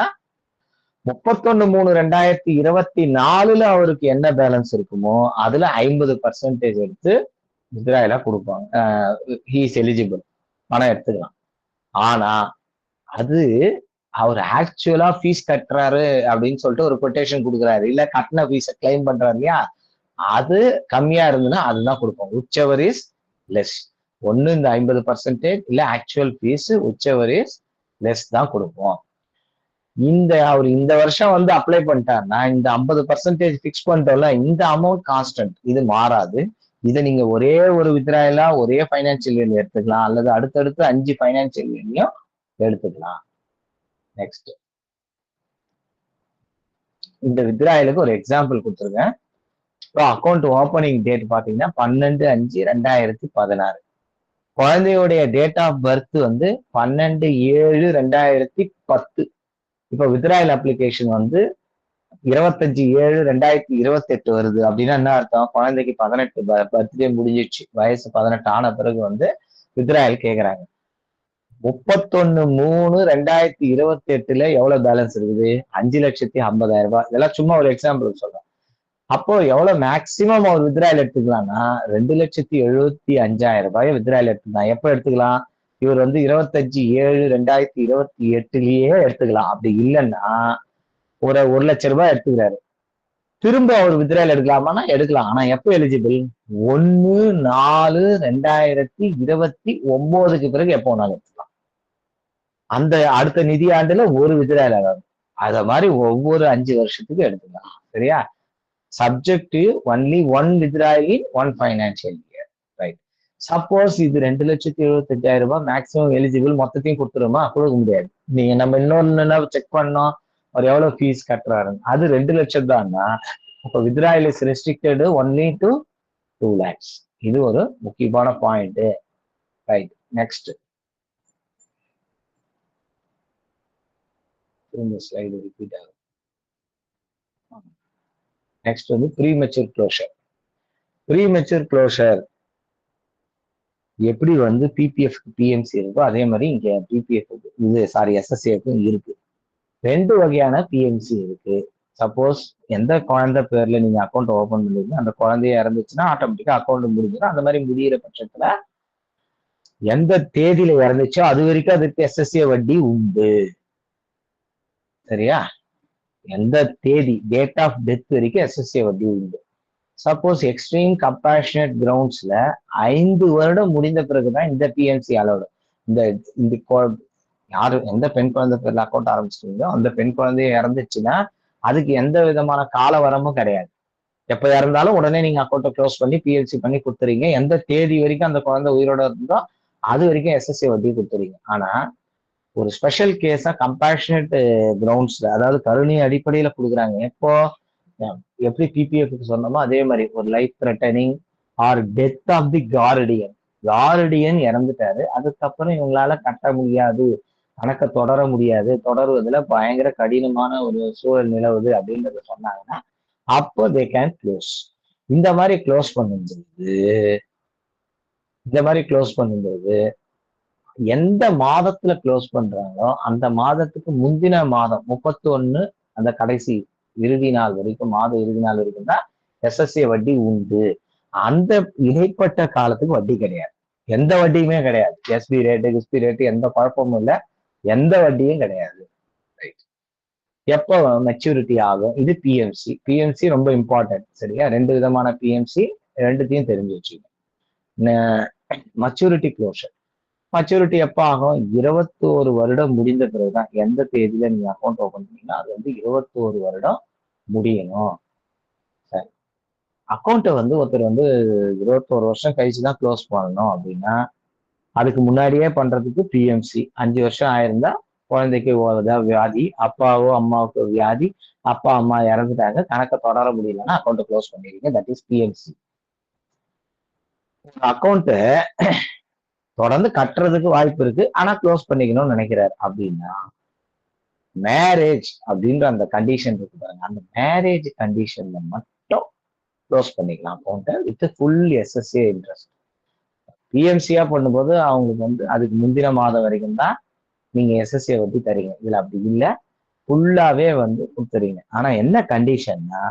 31/3/2024 அவருக்கு என்ன பேலன்ஸ் இருக்குமோ அதுல 50% எடுத்து வித்ராயலா கொடுப்பாங்க. ஹி இஸ் எலிஜிபிள், பணம் எடுத்துக்கலாம். ஆனா அது அவர் ஆக்சுவலா ஃபீஸ் கட்டுறாரு அப்படின்னு சொல்லிட்டு ஒரு கொட்டேஷன் கொடுக்குறாரு, இல்ல கட்டின ஃபீஸை கிளைம் பண்றாரு இல்லையா, அது கம்மியா இருந்ததுன்னா அதுதான் கொடுப்போம். whichever is less. ஒண்ணு இந்த 50% இல்ல actual fees whichever is less தான் கொடுப்போம். அவர் இந்த வருஷம் வந்து அப்ளை பண்ணிட்டாருன்னா இந்த 50% ஃபிக்ஸ் பண்ணிட்டோம்ல, இந்த அமௌண்ட் கான்ஸ்டன்ட், இது மாறாது. இதை நீங்க ஒரே ஒரு வித்ராயலா ஒரே ஃபைனான்சியல் இயர்ல எடுத்துக்கலாம், அல்லது அடுத்தடுத்து 5 ஃபைனான்சியல் இயர்லயும் எடுத்துக்கலாம். நெக்ஸ்ட், இந்த வித்ராயலுக்கு ஒரு எக்ஸாம்பிள் கொடுத்துருக்கேன். அக்கௌண்ட் ஓப்பனிங் டேட் பாத்தீங்கன்னா 12/5/2016. குழந்தையுடைய டேட் ஆஃப் பர்த் வந்து 12/7/2010. இப்ப வித்ராயல் அப்ளிகேஷன் வந்து 25/7/2028 வருது. அப்படின்னா என்ன அர்த்தம்? குழந்தைக்கு 18 பர்த்டே முடிஞ்சிச்சு, வயசு 18 ஆன பிறகு வந்து வித்ராயல் கேக்குறாங்க. 31/3/2028 எவ்வளவு பேலன்ஸ் இருக்குது? 5,50,000 ரூபாய். இதெல்லாம் சும்மா ஒரு எக்ஸாம்பிள் சொல்றேன். அப்போ எவ்வளவு மேக்சிமம் அவர் வித்ராயல் எடுத்துக்கலாம்னா 2,75,000 ரூபாய் வித்ராயல் எடுத்துக்கலாம். எப்ப எடுத்துக்கலாம்? இவர் வந்து 25/7/2028 எடுத்துக்கலாம். அப்படி இல்லைன்னா ஒரு 1,00,000 ரூபாய் எடுத்துக்கிறாரு, திரும்ப அவர் வித்ராயல் எடுக்கலாமான்னா எடுக்கலாம். ஆனா எப்போ எலிஜிபிள்? 1/4/2029 பிறகு எப்போ வேணாலும் எடுத்துக்கலாம். அந்த அடுத்த நிதி ஆண்டுல ஒரு வித்ராயல் ஆகாது. அத மாதிரி ஒவ்வொரு 5 வருஷத்துக்கு எடுத்துக்கலாம். சரியா? Subject only one withdrawal in one financial year. Right. Suppose இது 2,75,000 ரூபாய் மேக்சிமம் எலிஜிபிள், மொத்தத்தையும் கொடுத்துருமா? கொடுக்க முடியாது. நீங்க நம்ம இன்னொன்னு செக் பண்ணோம், அவர் எவ்வளவு ஃபீஸ் கட்டுறாருன்னு. அது 2 லட்சம் தான்னா இப்போ withdrawal is restricted only to 2 lakhs. இது ஒரு முக்கியமான பாயிண்ட். ரைட். நெக்ஸ்ட், இந்த ஸ்லைடு ரிப்பீட் ஆகும். நெக்ஸ்ட் வந்து ப்ரீமெச்சூர் க்ளோஷர். ப்ரீமெச்சூர் க்ளோஷர் எப்படி வந்து பிபிஎஃப் பிஎம்சி இருக்கோ அதே மாதிரி இங்க பிபிஎஃப் எஸ்எஸ்ஏக்கும் இருக்கு. 2 வகையான பிஎம்சி இருக்கு. சப்போஸ் எந்த குழந்தை பேர்ல நீங்க அக்கௌண்ட் ஓபன் பண்ணிருந்தீங்க, அந்த குழந்தைய இறந்துச்சுன்னா ஆட்டோமேட்டிக்கா அக்கௌண்ட் முடிஞ்சிடும். அந்த மாதிரி முடிகிற பட்சத்துல எந்த தேதியில இறந்துச்சோ அது வரைக்கும் அதுக்கு எஸ்எஸ்ஏ வட்டி உண்டு. சரியா? எந்த தேதி, டேட் ஆஃப் டெத் வரைக்கும் எஸ்எஸ்ஏ வட்டி உண்டு. சப்போஸ் எக்ஸ்ட்ரீம் கம்பேஷனட் கிரவுண்ட்ஸ்ல 5 வருடம் முடிந்த பிறகுதான் இந்த பிஎம்சி அலோடு. இந்த யாரு எந்த பெண் குழந்தை பேர்ல அக்கௌண்ட் ஆரம்பிச்சிட்டீங்களோ அந்த பெண் குழந்தைய இறந்துச்சுன்னா அதுக்கு எந்த விதமான கால வரமும் கிடையாது. எப்ப இறந்தாலும் உடனே நீங்க அக்கௌண்ட்டை க்ளோஸ் பண்ணி பிஎல்சி பண்ணி கொடுத்துறீங்க. எந்த தேதி வரைக்கும் அந்த குழந்தை உயிரோட இருந்தோ அது வரைக்கும் எஸ்எஸ்ஏ வட்டி கொடுத்துறீங்க. ஆனா ஒரு ஸ்பெஷல் கேஸா கம்பேஷனட் கிரவுண்ட்ஸ்ல, அதாவது கருணை அடிப்படையில கொடுக்குறாங்க. எப்போ எப்படி பிபிஎஃப்க்கு சொன்னோமோ அதே மாதிரி ஒரு life threatening or death of the guardian இறந்துட்டாரு, அதுக்கப்புறம் இவங்களால கட்ட முடியாது, கணக்கை தொடர முடியாது, தொடருவதுல பயங்கர கடினமான ஒரு சூழல் நிலவுது அப்படின்றத சொன்னாங்கன்னா அப்போ தே கேன் க்ளோஸ். இந்த மாதிரி க்ளோஸ் பண்ணும்போது எந்த மாதத்துல க்ளோஸ் பண்றாங்களோ அந்த மாதத்துக்கு முந்தின மாதம் 31 அந்த கடைசி இறுதி நாள் வரைக்கும், மாத இறுதி நாள் வரைக்கும் தான் எஸ்எஸ்ஏ வட்டி உண்டு. அந்த இடைப்பட்ட காலத்துக்கு வட்டி கிடையாது, எந்த வட்டியுமே கிடையாது. எஸ்பி ரேட்டு எந்த குழப்பமும் இல்லை, எந்த வட்டியும் கிடையாது. ரைட். எப்போ மெச்சூரிட்டி ஆகும்? இது பிஎம்சி ரொம்ப இம்பார்ட்டன்ட். சரியா? 2 விதமான பிஎம்சி, 2த்தையும் தெரிஞ்சு வச்சுக்கோங்க. மெச்சூரிட்டி மெச்சூரிட்டி எப்போ ஆகும்? 21 வருடம் முடிந்த பிறகுதான். எந்த தேதியில நீங்க அக்கௌண்ட் ஓபன் பண்ணீங்கன்னா அது வந்து 21 வருடம் முடியணும். சரி. அக்கௌண்ட்டை வந்து ஒருத்தர் வந்து 21 வருஷம் கழிச்சுதான் க்ளோஸ் பண்ணணும் அப்படின்னா அதுக்கு முன்னாடியே பண்றதுக்கு பிஎம்சி. 5 வருஷம் ஆயிருந்தா குழந்தைக்கு வியாதி, அப்பாவோ அம்மாவுக்கு வியாதி, அப்பா அம்மா இறந்துட்டாங்க, கணக்கை தொடர முடியலன்னா அக்கௌண்ட்டை க்ளோஸ் பண்ணிடுங்க. That is PMC. அக்கௌண்ட்டை தொடர்ந்து கட்டுறதுக்கு வாய்ப்பு இருக்கு, ஆனா க்ளோஸ் பண்ணிக்கணும்னு நினைக்கிறாரு அப்படின்னா மேரேஜ் அப்படின்ற அந்த கண்டிஷன் இருக்கு பாருங்க, அந்த மேரேஜ் கண்டிஷன்ல மட்டும் க்ளோஸ் பண்ணிக்கலாம் அக்கௌண்ட்டை வித் ஃபுல் எஸ்எஸ்ஏ இன்ட்ரெஸ்ட். பிஎம்சியா பண்ணும்போது அவங்களுக்கு வந்து அதுக்கு முந்தின மாதம் வரைக்கும் தான் நீங்க எஸ்எஸ்ஏ வட்டி தரீங்க. இதுல அப்படி இல்லை, ஃபுல்லாவே வந்து கொடுத்துறீங்க. ஆனா என்ன கண்டிஷன்னா,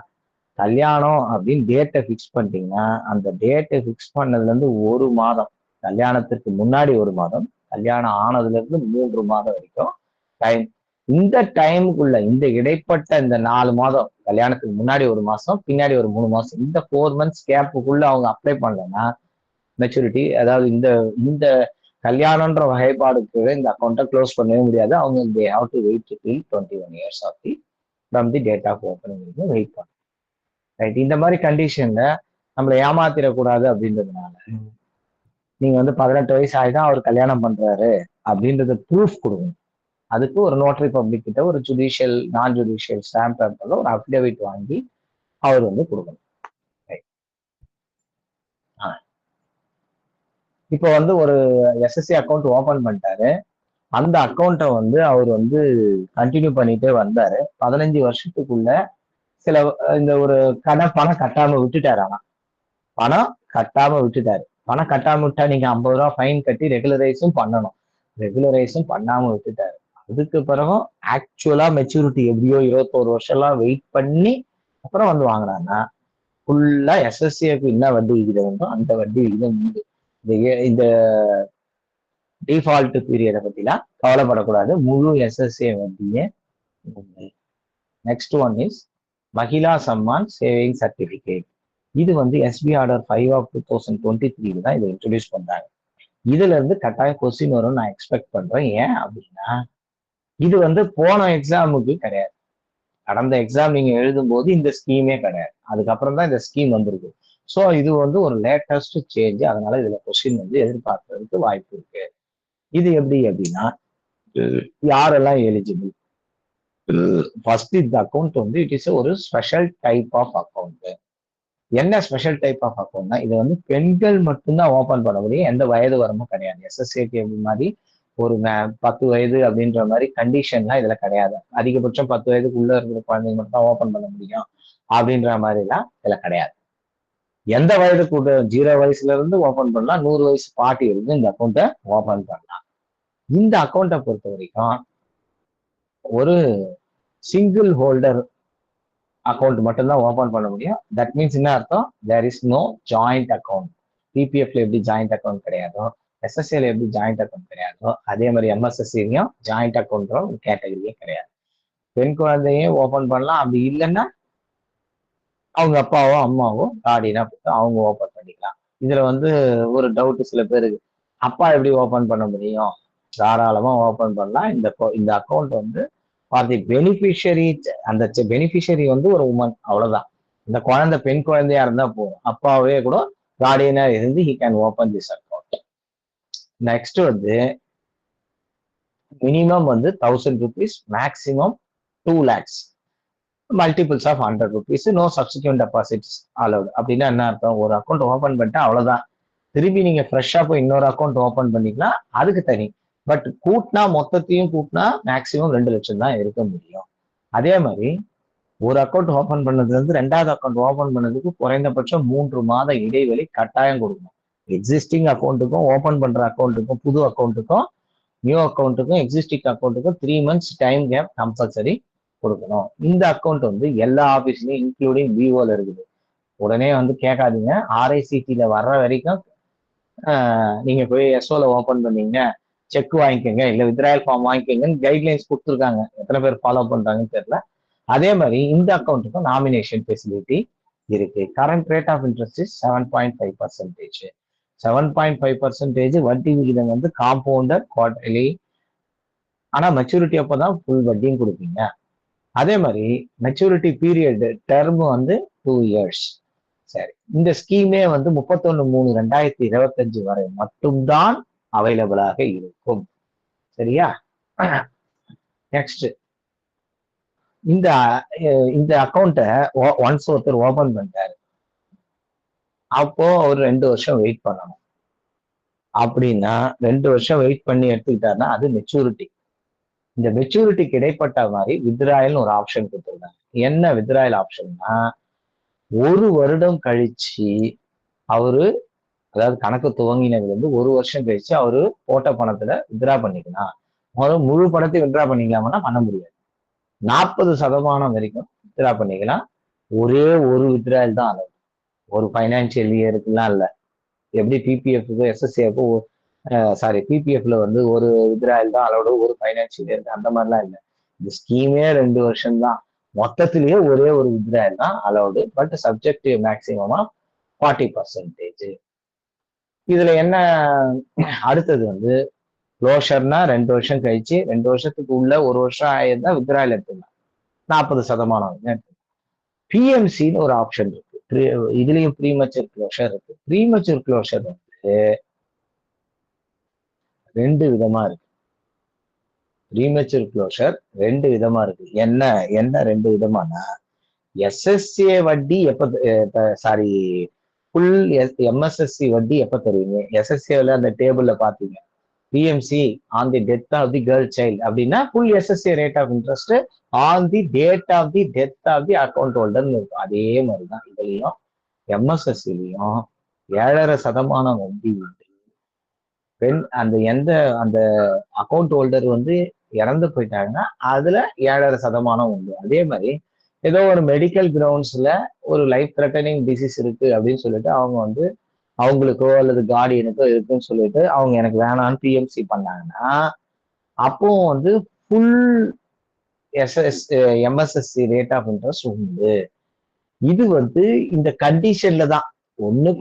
கல்யாணம் அப்படின்னு டேட்டை ஃபிக்ஸ் பண்ணிட்டீங்கன்னா, அந்த டேட்டை ஃபிக்ஸ் பண்ணதுல இருந்து 1 மாதம், கல்யாணத்துக்கு முன்னாடி 1 மாதம், கல்யாணம் ஆனதுல இருந்து 3 மாதம் வரைக்கும் டைம். இந்த டைமுக்குள்ள, இந்த இடைப்பட்ட இந்த 4 மாதம், கல்யாணத்துக்கு முன்னாடி 1 மாசம், பின்னாடி ஒரு 3 மாசம், இந்த 4 மந்த்ஸ் கேப்புக்குள்ள அவங்க அப்ளை பண்ணலன்னா மெச்சூரிட்டி, அதாவது இந்த இந்த கல்யாணம்ன்ற வகைப்பாடுக்கு இந்த அக்கௌண்ட்டை க்ளோஸ் பண்ணவே முடியாது. அவங்க they have to wait till 21 years of the from the date of opening wait பண்ணணும். ரைட். இந்த மாதிரி கண்டிஷன்ல நம்மளை ஏமாத்திடக்கூடாது அப்படின்றதுனால நீங்க வந்து 18 வயசு ஆயிதான் அவர் கல்யாணம் பண்றாரு அப்படின்றத ப்ரூஃப் கொடுக்கணும். அதுக்கு ஒரு நோட்டரி பப்ளிக் கிட்ட ஒரு ஜுடிஷியல் நான் ஜுடிஷியல் ஸ்டாம்ப் பேப்பர்ல ஒரு அஃபிடவிட் வாங்கி அவர் வந்து கொடுக்கணும். இப்போ வந்து ஒரு எஸ்எஸ்சி அக்கௌண்ட் ஓபன் பண்ணிட்டாரு. அந்த அக்கௌண்ட்டை வந்து அவர் வந்து கண்டினியூ பண்ணிட்டே வந்தாரு. 15 வருஷத்துக்குள்ள சில இந்த ஒரு பணம் கட்டாம விட்டுட்டாரு. ஆனா பணம் கட்டாம விட்டுட்டாரு. பணம் கட்டாம விட்டா நீங்க 50 ரூபா ஃபைன் கட்டி ரெகுலரைஸும் பண்ணணும். ரெகுலரைஸும் பண்ணாம விட்டுட்டாரு. அதுக்கு பிறகும் ஆக்சுவலா மெச்சூரிட்டி எப்படியோ 21 வருஷம் எல்லாம் வெயிட் பண்ணி அப்புறம் வந்து வாங்கினாங்கன்னா ஃபுல்லா எஸ்எஸ்சிக்கு என்ன வட்டி விகிதம் உண்டோ அந்த வட்டி விகிதம் உண்டு. இந்த டிஃபால்ட் பீரியடை பத்திலாம் கவலைப்படக்கூடாது. முழு எஸ்எஸ்ஏ வட்டியே உண்டு. Next one is Mahila Samman saving certificate. இது வந்து எஸ்பி ஆர்டர் 5 ஆஃப் 2023 தான் இதை இன்ட்ரடியூஸ் பண்றாங்க. இதுல இருந்து கட்டாயம் கொஸ்டின் வரும் நான் எக்ஸ்பெக்ட் பண்றேன். ஏன் அப்படின்னா இது வந்து போன எக்ஸாமுக்கு கிடையாது. கடந்த எக்ஸாம் நீங்க எழுதும் போது இந்த ஸ்கீமே கிடையாது. அதுக்கப்புறம் தான் இந்த ஸ்கீம் வந்திருக்கு. ஸோ இது வந்து ஒரு லேட்டஸ்ட் சேஞ்ச். அதனால இதுல கொஸ்டின் வந்து எதிர்பார்க்கறதுக்கு வாய்ப்பு இருக்கு. இது எப்படி அப்படின்னா யாரெல்லாம் எலிஜிபிள்? ஃபர்ஸ்ட் இந்த அக்கௌண்ட் வந்து இட் இஸ் ஒரு ஸ்பெஷல் டைப் ஆஃப் அக்கௌண்ட். என்ன ஸ்பெஷல் டைப் ஆஃப் அக்கௌண்ட்னா இது வந்து பெண்கள் மட்டும்தான் ஓபன் பண்ண முடியும். எந்த வயது வரமும் கிடையாது. எஸ்எஸ்ஏக்கு மாதிரி ஒரு 10 வயது அப்படின்ற மாதிரி கண்டிஷன்லாம் இதுல கிடையாது. அதிகபட்சம் 10 வயதுக்கு உள்ள இருக்கிற குழந்தைங்க மட்டும் தான் ஓபன் பண்ண முடியும் அப்படின்ற மாதிரிலாம் இதுல கிடையாது. எந்த வயதுக்கு 0 வயசுல இருந்து ஓபன் பண்ணலாம். 100 வயசு பாட்டி இருந்து இந்த அக்கௌண்ட்டை ஓபன் பண்ணலாம். இந்த அக்கௌண்ட்டை பொறுத்த வரைக்கும் ஒரு சிங்கிள் ஹோல்டர் அக்கௌண்ட் மட்டும்தான் ஓபன் பண்ண முடியும். தட் மீன்ஸ் என்ன அர்த்தம்? There is no joint account. பிபிஎஃப்ல எப்படி ஜாயிண்ட் அக்கௌண்ட் கிடையாதோ, எஸ்எஸ்ஏல எப்படி ஜாயிண்ட் அக்கௌண்ட் கிடையாதோ, அதே மாதிரி எம்எஸ்எஸ்சிலையும் ஜாயிண்ட் அக்கௌண்ட்ற ஒரு கேட்டகரியே கிடையாது. பெண் குழந்தையும் ஓபன் பண்ணலாம். அப்படி இல்லைன்னா அவங்க அப்பாவோ அம்மாவோ கார்டினா போட்டு அவங்க ஓபன் பண்ணிக்கலாம். இதுல வந்து ஒரு டவுட் சில பேருக்கு, அப்பா எப்படி ஓபன் பண்ண முடியும்? தாராளமா ஓபன் பண்ணலாம். இந்த அக்கௌண்ட் வந்து ஃபார் தி பெனிஃபிஷியரி. அந்த பெனிஃபிஷியரி வந்து ஒரு உமன், அவ்வளவுதான். இந்த குழந்தை பெண் குழந்தையா இருந்தா போதும். அப்பாவே கூட கார்டியனா இருந்து he can open this account. Next வந்து மினிமம் வந்து 1000 rupees, maximum 2 lakhs, multiples of 100 rupees, no subsequent deposits allowed. அப்படின்னா என்ன அர்த்தம்? ஒரு அக்கௌண்ட் ஓபன் பண்ணிட்டா அவ்வளவுதான். திருப்பி நீங்க ஃப்ரெஷ்ஷா போய் இன்னொரு அக்கௌண்ட் ஓபன் பண்ணிக்கலாம், அதுக்கு தனி. பட் கூட்டினா மொத்தத்தையும் கூட்டினா மேக்சிமம் 2 லட்சம் தான் இருக்க முடியும். அதே மாதிரி ஒரு அக்கௌண்ட் ஓபன் பண்ணதுல இருந்து 2வது அக்கௌண்ட் ஓபன் பண்ணதுக்கு குறைந்தபட்சம் 3 மாத இடைவெளி கட்டாயம் கொடுக்கணும். எக்ஸிஸ்டிங் அக்கௌண்ட்டுக்கும் ஓபன் பண்ற அக்கௌண்ட்டுக்கும் புது அக்கௌண்ட்டுக்கும் நியூ அக்கௌண்ட்டுக்கும் எக்ஸிஸ்டிங் அக்கௌண்ட்டுக்கும் 3 months டைம் கேப் கம்பல்சரி கொடுக்கணும். இந்த அக்கௌண்ட் வந்து எல்லா ஆபீஸ்லயும் இன்க்ளூடிங் விஓல இருக்குது. உடனே வந்து கேட்காதீங்க. ஆர்ஐசிடில வர்ற வரைக்கும் நீங்க போய் எஸ்ஓல ஓபன் பண்ணீங்க, செக் வாங்கிக்கோங்க, இல்ல வித்ட்ராயல் ஃபார்ம் வாங்கிக்கோங்கன்னு கைட்லைன்ஸ் கொடுத்துருக்காங்க. எத்தனை பேர் ஃபாலோ பண்றாங்கன்னு தெரியல. அதே மாதிரி இந்த அக்கௌண்ட்டுக்கும் நாமினேஷன் ஃபெசிலிட்டி இருக்கு. Current rate of interest is 7.5%. 7.5% வட்டி விகிதம் வந்து காம்பவுண்டட் குவார்டர்லி. ஆனா மெச்சூரிட்டி அப்பதான் ஃபுல் வட்டியும் கொடுப்பீங்க. அதே மாதிரி மெச்சூரிட்டி பீரியட் டெர்ம் வந்து 2 years. சரி, இந்த ஸ்கீமே வந்து 31/3/2025 வரை மட்டும்தான் அவைலபிளாக இருக்கும். சரியா? நெக்ஸ்ட், இந்த அக்கௌண்ட்டை ஒன்ஸ் ஒருத்தர் ஓபன் பண்ணிட்டாரு, அப்போ ஒரு 2 வருஷம் வெயிட் பண்ணணும். அப்படின்னா 2 வருஷம் வெயிட் பண்ணி எடுத்துக்கிட்டாருன்னா அது மெச்சூரிட்டி. இந்த மெச்சூரிட்டிக்கு இடைப்பட்ட மாதிரி வித்ட்ராயல்னு ஒரு ஆப்ஷன் கொடுத்துருக்காங்க. என்ன வித்ட்ராயல் ஆப்ஷன்னா, 1 வருடம் கழிச்சு அவரு, அதாவது கணக்கு துவங்கினதுல இருந்து 1 வருஷம் கழிச்சு அவரு போட்ட பணத்துல வித்ட்ரா பண்ணிக்கலாம். முழு பணத்தை வித்ட்ரா பண்ணிக்கலாம்னா பண்ண முடியாது. 40% வரைக்கும் வித்ரா பண்ணிக்கலாம். ஒரே ஒரு வித்ராயல் தான் அளவு. ஒரு ஃபைனான்சியல் இயருக்குலாம் இல்லை. எப்படி பிபிஎஃப்க்கு எஸ்எஸ்ஏக்கும் பிபிஎஃப்ல வந்து ஒரு வித்ராயல் தான் அளவோட ஒரு ஃபைனான்சியல் இயருக்கு அந்த மாதிரிலாம் இல்லை. இந்த ஸ்கீமே 2 வருஷம் தான். மொத்தத்திலேயே ஒரே ஒரு வித்ராயல் தான் அலௌடு. But subject maximum 40%. இதுல என்ன அடுத்தது வந்து க்ளோஷர்னா 2 வருஷம் கழிச்சு 2 வருஷத்துக்கு உள்ள 1 வருஷம் ஆயிருந்தா வித்ராயல் எடுத்துக்கலாம். 40% பிஎம்சின்னு ஒரு ஆப்ஷன் இருக்கு. இதுலயும் ப்ரீமெச்சூர் க்ளோஷர் இருக்கு. ப்ரீமெச்சூர் க்ளோஷர் வந்து 2 விதமா இருக்கு. ப்ரீமெச்சூர் க்ளோஷர் 2 விதமா இருக்கு. என்ன 2 விதமானா, எஸ்எஸ்ஏ வட்டி ஃபுல் எம்எஸ்எஸ்சி வட்டி எப்ப தருவீங்க? எஸ்எஸ்ஏல அந்த டேபிள்ல பாத்தீங்க, PMC on the death of the girl child அப்படின்னா full SSA rate of interest on the date of the death of the account ஹோல்டர்னு இருக்கும். அதே மாதிரிதான் இதுலயும் எம்எஸ்எஸ்சிலையும் 7.5% வட்டி உண்டு. அந்த அக்கௌண்ட் ஹோல்டர் வந்து இறந்து போயிட்டாங்கன்னா அதுல 7.5% உண்டு. அதே மாதிரி ஏதோ ஒரு மெடிக்கல் கிரவுண்ட்ஸ்ல ஒரு லைஃப் த்ரெட்டனிங் டிசீஸ் இருக்கு அப்படின்னு சொல்லிட்டு அவங்க வந்து அவங்களுக்கோ அல்லது கார்டியனுக்கோ இருக்குன்னு சொல்லிட்டு அவங்க எனக்கு வேணான்னு பிஎம்சி பண்ணாங்கன்னா அப்போ வந்து full MSSC rate of interest உண்டு. இது வந்து இந்த கண்டிஷன்ல தான் ஒண்ணு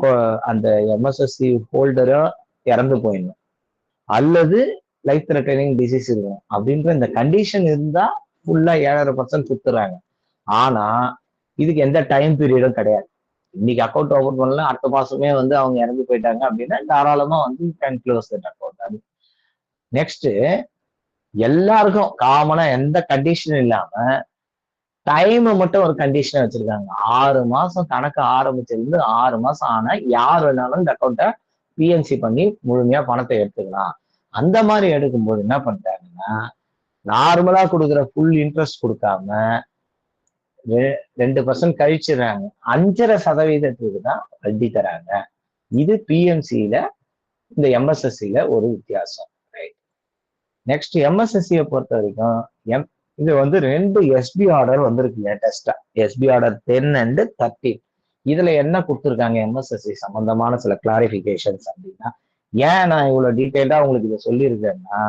அந்த எம்எஸ்எஸ்சி ஹோல்டரோ இறந்து போயிடணும் அல்லது லைஃப் த்ரெட்டனிங் டிசீஸ் இருக்கும் அப்படின்ற இந்த கண்டிஷன் இருந்தா ஃபுல்லா 7.5% கொடுத்துறாங்க. ஆனா இதுக்கு எந்த டைம் பீரியடும் கிடையாது. இன்னைக்கு அக்கௌண்ட் ஓபன் பண்ணல, அடுத்த மாசமே வந்து அவங்க இறந்து போயிட்டாங்க அப்படின்னா தாராளமா வந்து can close that account. Next எல்லாருக்கும் காமனா எந்த கண்டிஷனும் இல்லாம டைம் மட்டும் ஒரு கண்டிஷனை வச்சிருக்காங்க. 6 மாசம் கணக்கு ஆரம்பிச்சிருந்து 6 மாசம் ஆனா யார் வேணாலும் இந்த அக்கௌண்ட்டை பிஎன்சி பண்ணி முழுமையா பணத்தை எடுத்துக்கலாம். அந்த மாதிரி எடுக்கும்போது என்ன பண்றாங்கன்னா, நார்மலா கொடுக்குற ஃபுல் இன்ட்ரெஸ்ட் கொடுக்காம 2% கழிச்சிடுறாங்க. 5.5% தான் வட்டி தராங்க. இது பிஎம்சியில இந்த எம்எஸ்எஸ்சியில ஒரு வித்தியாசம். ரைட். நெக்ஸ்ட் எம்எஸ்எஸ்சியை பொறுத்த வரைக்கும் இது வந்து 2 எஸ்பி ஆர்டர் வந்திருக்கு லேட்டஸ்டா. SP order 10 and 13. இதுல என்ன கொடுத்துருக்காங்க எம்எஸ்எஸ்சி சம்பந்தமான சில கிளாரிபிகேஷன்ஸ் அப்படின்னா, ஏன் நான் இவ்வளவு டீட்டெயிலா உங்களுக்கு இதை சொல்லியிருக்கேன்னா,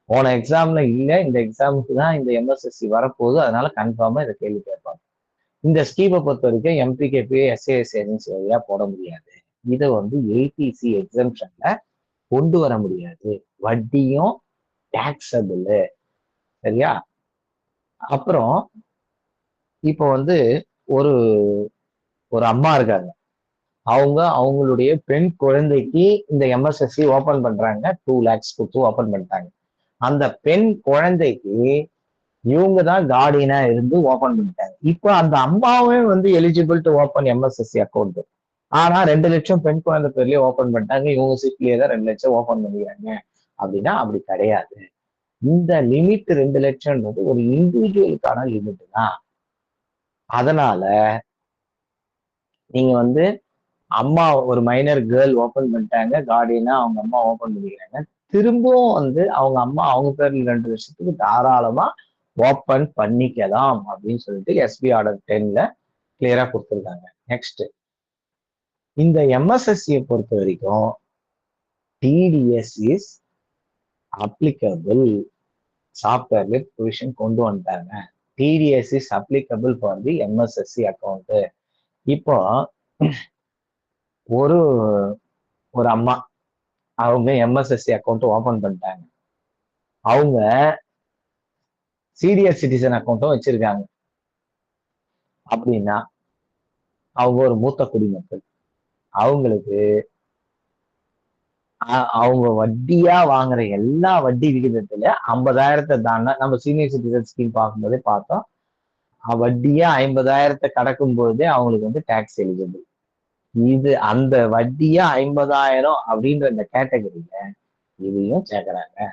போன எக்ஸாம்ல இல்லை, இந்த எக்ஸாமுக்கு தான் இந்த எம்எஸ்எஸ்சி வரப்போகுது, அதனால கன்ஃபார்மா இதை கேள்வி கேட்பாங்க. இந்த ஸ்கீமை பொறுத்த வரைக்கும் எம்பிகேபி எஸ்ஏஎஸ் ஏஜென்சி வழியா போட முடியாது. இதை வந்து ஏடிசி எக்ஸம்ஷன்ல கொண்டு வர முடியாது. வட்டியும் டாக்ஸபிள். சரியா? அப்புறம் இப்போ வந்து ஒரு ஒரு அம்மா இருக்காங்க, அவங்களுடைய பெண் குழந்தைக்கு இந்த எம்எஸ்எஸ்சி ஓபன் பண்றாங்க. 2 lakhs கொடுத்து ஓபன் பண்ணிட்டாங்க. அந்த பெண் குழந்தைக்கு இவங்க தான் கார்டியனா இருந்து ஓபன் பண்ணிட்டாங்க. இப்போ அந்த அம்மாவே வந்து eligible to open MSSC account. ஆனா 2 லட்சம் பெண் குழந்தை பேர்லயே ஓபன் பண்ணிட்டாங்க. இவங்க சீட்லயே தான் 2 லட்சம் ஓபன் பண்ணிக்கிறாங்க அப்படின்னா அப்படி கிடையாது. இந்த லிமிட் 2 லட்சம்ன்றது ஒரு இண்டிவிஜுவலுக்கான லிமிட் தான். அதனால நீங்க வந்து அம்மா ஒரு மைனர் கேர்ள் ஓபன் பண்ணிட்டாங்க, கார்டியனா அவங்க அம்மா ஓபன் பண்ணிக்கிறாங்க, திரும்பவும் வந்து அவங்க அம்மா அவங்க பேர்ல 2 லட்சத்துக்கு தாராளமா ஓபன் பண்ணிக்கலாம் அப்படின்னு சொல்லிட்டு எஸ்பி ஆர்டர் 10ல கிளியரா கொடுத்துருக்காங்க. நெக்ஸ்ட் இந்த எம்எஸ்எஸ்சியை பொறுத்த வரைக்கும் டிடிஎஸ் இஸ் அப்ளிகபிள். சாஃப்ட்வேர்ல ப்ரொவிஷன் கொண்டு வந்துட்டாங்க. TDS is applicable for the MSSC account. இப்போ ஒரு ஒரு அம்மா அவங்க எம்எஸ்எஸ்சி அக்கௌண்ட் ஓபன் பண்ணிட்டாங்க. அவங்க சீனியர் சிட்டிசன் அக்கௌண்ட்டும் வச்சிருக்காங்க அப்படின்னா அவங்க ஒரு மூத்த குடிமக்கள். அவங்களுக்கு அவங்க வட்டியா வாங்குற எல்லா வட்டி விகிதத்துல 50,000 தாண்டா. நம்ம சீனியர் சிட்டிசன் ஸ்கீம் பார்க்கும்போதே பார்த்தோம், வட்டியா 50,000 கடக்கும் போதே அவங்களுக்கு வந்து டாக்ஸ் எலிஜிபிள். இது அந்த வட்டியா 50,000 அப்படின்ற இந்த கேட்டகரியில இதையும் சேர்க்கிறாங்க.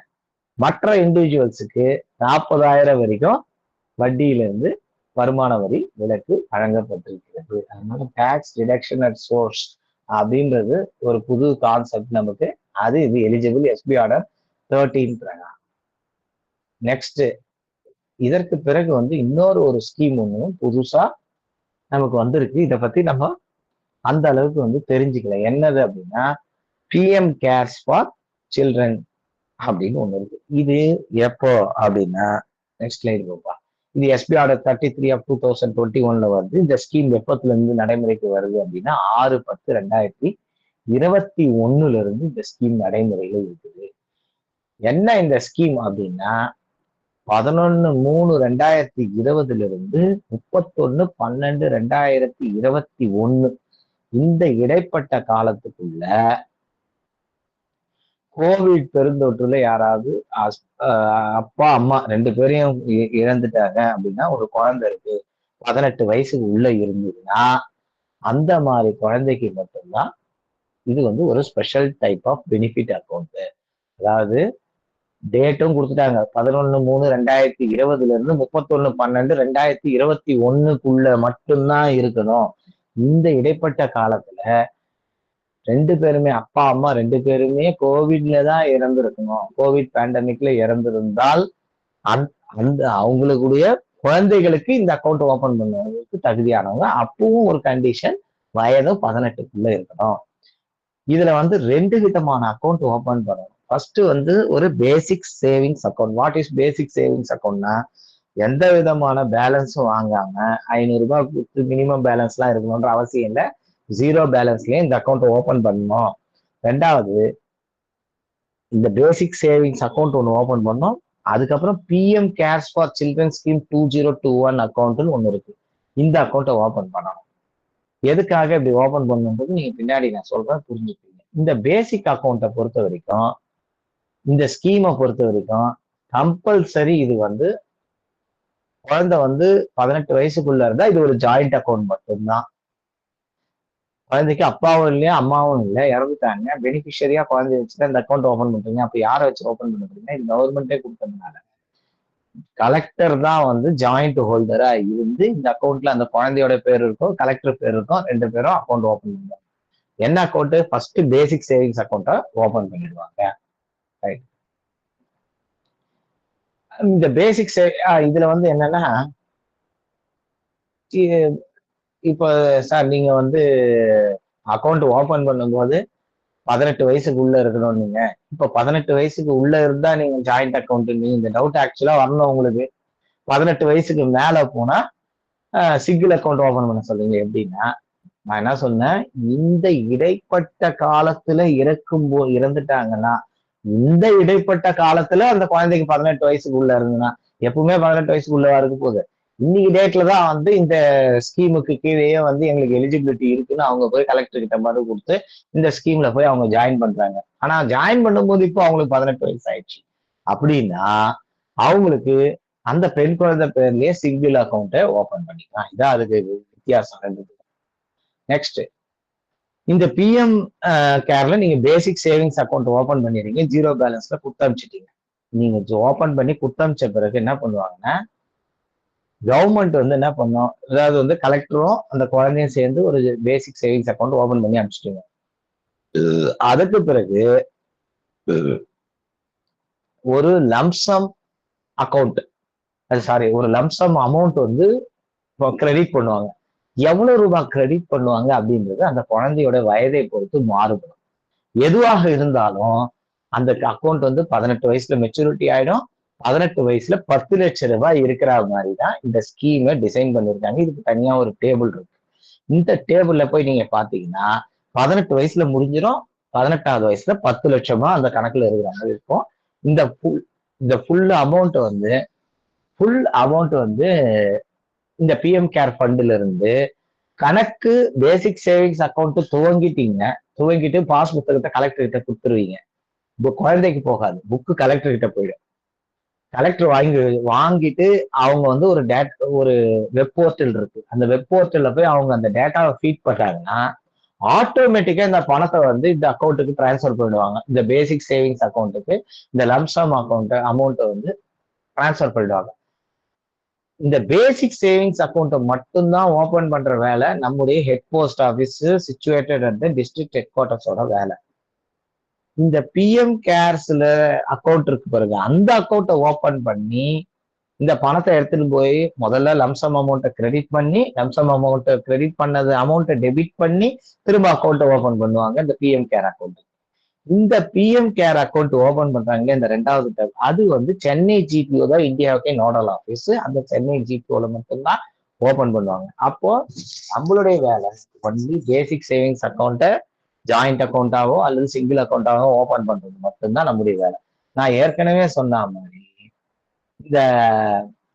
மற்ற இண்டிவிஜுவல்ஸுக்கு 40,000 வரைக்கும் வட்டியில இருந்து வருமான வரி விலக்கு வழங்கப்பட்டிருக்கிறது. அதனால டாக்ஸ் டிடக்ஷன் அட் சோர்ஸ் அப்படின்றது ஒரு புது கான்செப்ட் நமக்கு. அது இது எலிஜிபிள் எஸ்பி ஆர்டர் 13. நெக்ஸ்ட் இதற்கு பிறகு வந்து இன்னொரு ஒரு ஸ்கீம் ஒண்ணு புதுசா நமக்கு வந்திருக்கு. இதை பத்தி நம்ம அந்த அளவுக்கு வந்து தெரிஞ்சுக்கல. என்னது அப்படின்னா பிஎம் கேர்ஸ் ஃபார் சில்ட்ரன் அப்படின்னு ஒண்ணு இருக்கு. இது எப்போ அப்படின்னா நெக்ஸ்ட் ஸ்லைடு போப்பா. இது எஸ்பி ஆர்டர் 33 ஆஃப் 2021 வருது. இந்த ஸ்கீம் எப்பத்துல இருந்து நடைமுறைக்கு வருது அப்படின்னா 6/10/2021 இருந்து இந்த ஸ்கீம் நடைமுறையில இருக்குது. என்ன இந்த ஸ்கீம் அப்படின்னா 11/3/2020 இருந்து 31/12/2021 இந்த இடைப்பட்ட காலத்துக்குள்ள கோவிட் பெருந்தொற்றுல யாராவது அப்பா அம்மா 2 பேரையும் இழந்துட்டாங்க அப்படின்னா, ஒரு குழந்தை இருக்கு 18 வயசுக்கு உள்ள இருந்ததுன்னா அந்த மாதிரி குழந்தைக்கு மட்டும்தான் இது வந்து ஒரு special type of benefit account. அதாவது டேட்டும் கொடுத்துட்டாங்க. 11/3/2020 இருந்து 31/12/2021 மட்டும்தான் இருக்கணும். இந்த இடைப்பட்ட காலத்துல 2 பேருமே அப்பா அம்மா 2 பேருமே கோவிட்ல தான் இறந்திருக்கணும். கோவிட் பேண்டமிக்ல இறந்திருந்தால் அந்த அவங்களுடைய குழந்தைகளுக்கு இந்த அக்கௌண்ட் ஓபன் பண்ணுவதற்கு தகுதியானவங்க. அப்பவும் ஒரு கண்டிஷன் வயதும் 18க்குள்ள இருக்கணும். இதுல வந்து 2 விதமான அக்கௌண்ட் ஓபன் பண்ணணும். ஃபர்ஸ்ட் வந்து ஒரு basic savings account. What is basic savings அக்கௌண்ட்னா எந்த விதமான பேலன்ஸும் வாங்காம 500 ரூபாய் கொடுத்து மினிமம் பேலன்ஸ் எல்லாம் இருக்கணும்ன்ற அவசியம் இல்லை. 0 பேலன்ஸ்லயே இந்த அக்கௌண்ட் ஓபன் பண்ணணும். 2வது இந்த பேசிக் சேவிங்ஸ் அக்கௌண்ட் ஒன்று ஓபன் பண்ணோம். அதுக்கப்புறம் PM CARES for children scheme 2021 அக்கௌண்ட்னு ஒன்று இருக்கு. இந்த அக்கௌண்ட்டை ஓபன் பண்ணணும். எதுக்காக இப்படி ஓபன் பண்ணுன்றது நீங்க பின்னாடி நான் சொல்றேன், புரிஞ்சுப்பீங்க. இந்த பேசிக் அக்கௌண்ட்டை பொறுத்த வரைக்கும், இந்த ஸ்கீமை பொறுத்த வரைக்கும் கம்பல்சரி இது வந்து குழந்தை வந்து 18 வயசுக்குள்ள இருந்தா இது ஒரு ஜாயிண்ட் அக்கௌண்ட் மட்டும்தான். குழந்தைக்கு அப்பாவும் இல்லையா அம்மாவும் இல்லை, இறந்துட்டாங்க, பெனிஃபிஷரியா குழந்தைய வச்சுட்டு அந்த அக்கௌண்ட் ஓபன் பண்றீங்க. அப்ப யாரை வச்சு ஓபன் பண்ண போறீங்க? இது கவர்மெண்டே கொடுத்ததுனால கலெக்டர் தான் வந்து ஜாயிண்ட் ஹோல்டரா இருந்து இந்த அக்கௌண்ட்ல அந்த குழந்தையோட பேர் இருக்கும், கலெக்டர் பேர் இருக்கும், 2 பேரும் அக்கௌண்ட் ஓபன் பண்ணுவாங்க. என்ன அக்கௌண்ட்? ஃபர்ஸ்ட் பேசிக் சேவிங்ஸ் அக்கௌண்ட்டை ஓபன் பண்ணிடுவாங்க. ரைட். இந்த பேசிக் இதுல வந்து என்னன்னா, இப்போ சார் நீங்க வந்து அக்கௌண்ட் ஓபன் பண்ணும்போது 18 வயசுக்கு உள்ள இருக்கணும். நீங்க இப்ப 18 வயசுக்கு உள்ள இருந்தா நீங்க ஜாயிண்ட் அக்கௌண்ட், நீங்க இந்த டவுட் ஆக்சுவலா வரணும் உங்களுக்கு. 18 வயசுக்கு மேல போனா சிங்கிள் அக்கௌண்ட் ஓபன் பண்ண சொல்றீங்க. எப்படின்னா நான் என்ன சொன்னேன், இந்த இடைப்பட்ட காலத்துல இறந்துட்டாங்கன்னா, இந்த இடைப்பட்ட காலத்துல அந்த குழந்தைக்கு 18 வயசுக்கு உள்ள இருந்ததுன்னா, எப்பவுமே 18 வயசுக்கு உள்ளவா இருக்க போகுது. இன்னைக்கு டேட்ல தான் வந்து இந்த ஸ்கீமுக்கு கீழேயே வந்து எங்களுக்கு எலிஜிபிலிட்டி இருக்குன்னு அவங்க போய் கலெக்டர் கிட்ட மனு கொடுத்து இந்த ஸ்கீம்ல போய் அவங்க ஜாயின் பண்றாங்க. ஆனா ஜாயின் பண்ணும்போது இப்போ அவங்களுக்கு 18 வயசு ஆயிடுச்சு. அப்படின்னா அவங்களுக்கு அந்த பெண் குழந்தை பேர்லயே சிங்கிள் அக்கௌண்ட்டை ஓபன் பண்ணிக்கலாம். இதான் அதுக்கு வித்தியாசம். நெக்ஸ்ட், இந்த பிஎம் கேர்ல நீங்க பேசிக் சேவிங்ஸ் அக்கௌண்ட் ஓபன் பண்ணிடுறீங்க, 0 பேலன்ஸ்ல குத்தமிச்சிட்டீங்க. நீங்க ஓபன் பண்ணி குத்தமிச்ச பிறகு என்ன பண்ணுவாங்கன்னா, கவர்மெண்ட் வந்து என்ன பண்ணும், அதாவது வந்து கலெக்டரும் அந்த குழந்தையும் சேர்ந்து ஒரு பேசிக் சேவிங்ஸ் அக்கௌண்ட் ஓபன் பண்ணி அனுப்பிச்சிட்டீங்க. அதுக்கு பிறகு ஒரு லம்சம் அக்கௌண்ட், ஒரு லம்சம் அமௌண்ட் வந்து கிரெடிட் பண்ணுவாங்க. எவ்வளவு ரூபாய் கிரெடிட் பண்ணுவாங்க அப்படின்றது அந்த குழந்தையோட வயதை பொறுத்து மாறுபடும். எதுவாக இருந்தாலும் அந்த அக்கௌண்ட் வந்து 18 வயசுல மெச்சூரிட்டி ஆயிடும். 18 வயசுல 10 லட்சம் ரூபாய் இருக்கிற மாதிரி தான் இந்த ஸ்கீமை டிசைன் பண்ணிருக்காங்க. இதுக்கு தனியா ஒரு டேபிள் இருக்கு. இந்த டேபிள்ல போய் நீங்க பாத்தீங்கன்னா 18 வயசுல முடிஞ்சிடும், 18வது வயசுல 10 லட்சமா அந்த கணக்குல இருக்கிற மாதிரி இருக்கும். இந்த ஃபுல் அமௌண்ட் வந்து இந்த பிஎம் கேர் ஃபண்ட்ல இருந்து கணக்கு பேசிக் சேவிங்ஸ் அக்கௌண்ட் துவங்கிட்டு பாஸ் புத்தகத்தை கலெக்டர் கிட்ட கொடுத்துருவீங்க. குழந்தைக்கு போகாது, புக்கு கலெக்டர் கிட்ட போயிடும். கலெக்டர் வாங்கிட்டு அவங்க வந்து ஒரு வெப் போர்ட்டல் இருக்கு. அந்த வெப் போர்ட்டல்ல போய் அவங்க அந்த டேட்டாவை ஃபீட் பண்றாங்கன்னா ஆட்டோமேட்டிக்கா இந்த பணத்தை வந்து இந்த அக்கௌண்ட்டுக்கு டிரான்ஸ்ஃபர் பண்ணிடுவாங்க. இந்த பேசிக் சேவிங்ஸ் அக்கௌண்ட்டுக்கு இந்த லம்சம் அமௌண்ட்டை வந்து டிரான்ஸ்ஃபர் பண்ணிடுவாங்க. இந்த பேசிக் சேவிங்ஸ் அக்கௌண்ட்டை மட்டும்தான் ஓபன் பண்ற வேலை நம்முடைய head post office situated at the district head குவார்டர்ஸோட வேலை. இந்த பிஎம் கேர்ஸ்ல அக்கௌண்ட் இருக்கு பாருங்க, அந்த அக்கௌண்ட்டை ஓபன் பண்ணி இந்த பணத்தை எடுத்துட்டு போய் முதல்ல லம்சம் அமௌண்ட்டை கிரெடிட் பண்ணி, லம்சம் அமௌண்ட்டை கிரெடிட் பண்ணது அமௌண்ட்டை டெபிட் பண்ணி திரும்ப அக்கௌண்ட்டை ஓபன் பண்ணுவாங்க, இந்த பிஎம் கேர் அக்கௌண்ட். இந்த பிஎம் கேர் அக்கௌண்ட் ஓபன் பண்றாங்க இந்த 2வது டைம். அது வந்து சென்னை ஜிபிஓ தான் இந்தியாவுக்கே நோடல் ஆஃபீஸ். அந்த சென்னை ஜிபிஓல மட்டும்தான் ஓபன் பண்ணுவாங்க. அப்போ நம்மளுடைய வேலை ஒன்லி பேசிக் சேவிங்ஸ் அக்கௌண்ட்டை ஜாயிண்ட் அக்கௌண்டாவோ அல்லது சிங்கிள் அக்கௌண்டாவோ ஓபன் பண்றது மட்டும்தான் நம்முடைய வேலை. நான் ஏற்கனவே சொன்ன மாதிரி இந்த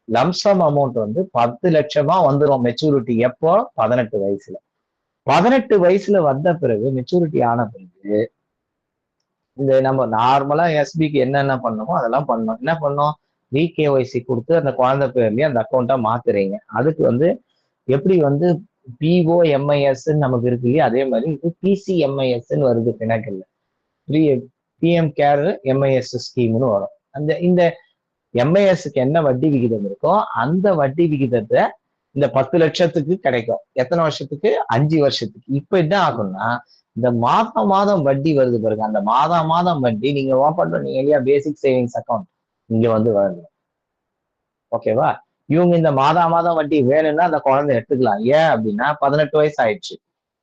லம்சம் அமௌண்ட் வந்து 10 லட்சமா வந்துடும் மெச்சூரிட்டி. எப்போ? 18 வயசுல. 18 வயசுல வந்த பிறகு, மெச்சூரிட்டி ஆன பிறகு, இந்த நம்ம நார்மலா எஸ்பிக்கு என்னென்ன பண்ணணுமோ அதெல்லாம் பண்ணணும். என்ன பண்ணோம்? விகேஒய்சி கொடுத்து அந்த குழந்தை பேர்லயே அந்த அக்கௌண்ட்டை மாத்துறீங்க. அதுக்கு வந்து எப்படி வந்து பிஓஎம்ஐஎஸ் நமக்கு இருக்கு இல்லையா, அதே மாதிரி இது பிசிஎம்ஐஎஸ்ன்னு வருது பினாக்கல்ல. பிஎம் கேர் எம்ஐஎஸ் ஸ்கீம்னு வரும். இந்த எம்ஐஎஸ்க்கு என்ன வட்டி விகிதம் இருக்கோ அந்த வட்டி விகிதத்தை இந்த 10 லட்சத்துக்கு கிடைக்கும். எத்தனை வருஷத்துக்கு? 5 வருஷத்துக்கு. இப்ப என்ன ஆகும்னா, இந்த மாதம் வட்டி வருது பாருங்க, அந்த மாதம் வட்டி நீங்க ஓபன் பண்ணீங்க இல்லையா பேசிக் சேவிங்ஸ் அக்கௌண்ட், இங்க வந்து வருது. ஓகேவா? இவங்க இந்த மாதம் வட்டி வேணும்னா அந்த குழந்தை எடுத்துக்கலாம். ஏன் அப்படின்னா 18 வயசு ஆயிடுச்சு.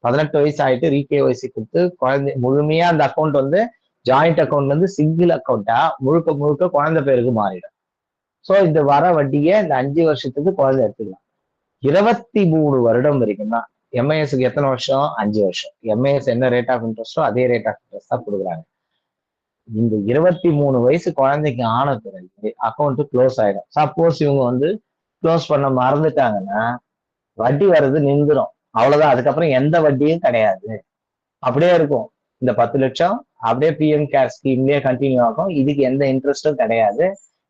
18 வயசு ஆயிட்டு ரீகேஒய்சி கொடுத்து குழந்தை முழுமையா அந்த அக்கௌண்ட் வந்து ஜாயிண்ட் அக்கௌண்ட் வந்து சிங்கிள் அக்கௌண்டா முழுக்க குழந்தை பேருக்கு மாறிடும். ஸோ இந்த வர வட்டியை இந்த 5 வருஷத்துக்கு குழந்தை எடுத்துக்கலாம். 23 வருடம் வரைக்கும் தான். எம்ஐஎஸ்க்கு எத்தனை வருஷம்? 5 வருஷம். எம்ஐஎஸ் என்ன ரேட் ஆஃப் இன்ட்ரெஸ்டோ அதே ரேட் ஆஃப் இன்ட்ரெஸ்ட் தான் கொடுக்குறாங்க. இந்த 23 வயசு குழந்தைக்கு ஆன பிறகு அக்கௌண்ட் க்ளோஸ் ஆயிடும். சப்போஸ் இவங்க வந்து க்ளோஸ் பண்ண மறந்துட்டாங்கன்னா வட்டி வர்றது நின்றுடும். அவ்வளவுதான். அதுக்கப்புறம் எந்த வட்டியும் கிடையாது. அப்படியே இருக்கும். இந்த 10 லட்சம் அப்படியே பிஎம் கேர் ஸ்கீம்லயே கண்டினியூ ஆகும். இதுக்கு எந்த இன்ட்ரெஸ்டும் கிடையாது.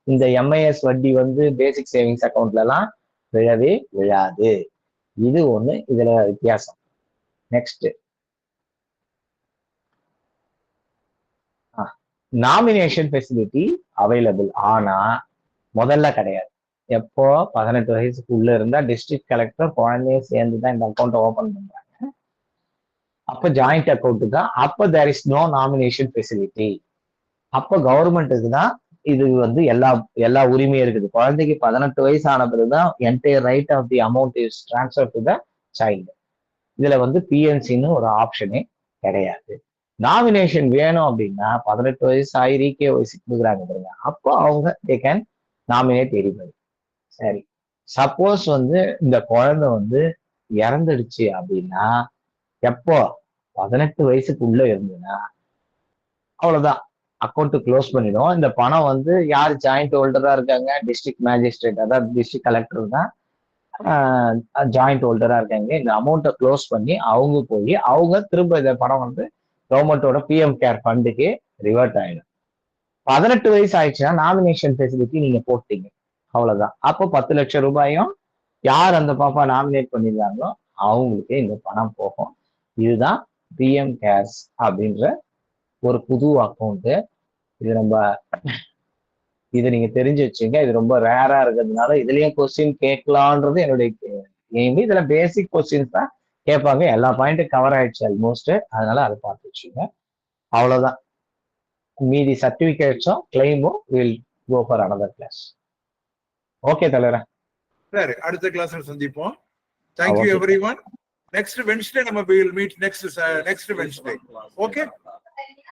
இந்த எம்ஐஎஸ் வட்டி வந்து பேசிக் சேவிங்ஸ் அக்கௌண்ட்ல எல்லாம் விழவே விழாது. இது ஒண்ணு இதுல வித்தியாசம். Next, nomination facility available. ஆனா முதல்ல கிடையாது. எப்போ? 18 வயசுக்கு உள்ள இருந்தா டிஸ்ட்ரிக்ட் கலெக்டர் குழந்தைய சேர்ந்துதான் இந்த அக்கௌண்ட் ஓபன் பண்றாங்க. அப்ப ஜாயிண்ட் அக்கௌண்ட் தான். அப்ப there is no nomination facility. அப்ப கவர்மெண்ட்டுக்கு தான் இது வந்து எல்லா உரிமையும் இருக்குது. குழந்தைக்கு 18 வயசு ஆன பிறகுதான் entire right of the amount is transfer to the child. இதுல வந்து பிஎன்சின்னு ஒரு ஆப்ஷனே கிடையாது. நாமினேஷன் வேணும் அப்படின்னா 18 வயசு ஆகி ரீகேஒய்சி கொடுக்குறாங்க பாருங்க, அப்போ அவங்க தே கேன் நாமினேட் எரிபடி. சரி, சப்போஸ் வந்து இந்த குழந்தை வந்து இறந்துடுச்சு அப்படின்னா, எப்போ? 18 வயசுக்குள்ள இருந்ததுன்னா அவ்வளவுதான், அக்கௌண்ட் க்ளோஸ் பண்ணிடும். இந்த பணம் வந்து யார் ஜாயிண்ட் ஹோல்டரா இருக்காங்க? டிஸ்ட்ரிக்ட் மேஜிஸ்ட்ரேட், அதாவது டிஸ்ட்ரிக்ட் கலெக்டர் தான் ஜாயிண்ட் ஹோல்டரா இருக்காங்க. இந்த அமௌண்ட்டை க்ளோஸ் பண்ணி அவங்க திரும்ப இந்த பணம் வந்து கவர்மெண்டோட பிஎம் கேர் ஃபண்டுக்கு ரிவர்ட் ஆயிடும். 18 வயசு ஆயிடுச்சுன்னா நாமினேஷன் ஃபெசிலிட்டி நீங்க போட்டீங்க, அவ்வளவுதான். அப்போ 10 லட்சம் ரூபாயும் யார் அந்த பாப்பா நாமினேட் பண்ணிருந்தாங்களோ அவங்களுக்கு இந்த பணம் போகும். இதுதான் பிஎம் கேர்ஸ் அப்படின்ற ஒரு புது அக்கௌண்ட். இதை நீங்க தெரிஞ்சு வச்சுங்க. இது ரொம்ப ரேரா இருக்கிறதுனால இதுலயும் கொஸ்டின் கேட்கலான்றது என்னுடைய எய்ம். இதுல பேசிக் கொஸ்டின்ஸ் தான் கேட்பாங்க. எல்லா பாயிண்ட்டும் கவர் ஆயிடுச்சு ஆல்மோஸ்ட். அதனால அதை பார்த்து வச்சுங்க. அவ்வளவுதான். மீதி சர்டிபிகேட்ஸும் கிளைமும் will go for another class. Okay தலைவரா, சரி, அடுத்த கிளாஸ்ல சந்திப்போம். Thank you everyone. நெக்ஸ்ட் வென்ஸ்டே நம்ம will meet next Wednesday. Okay.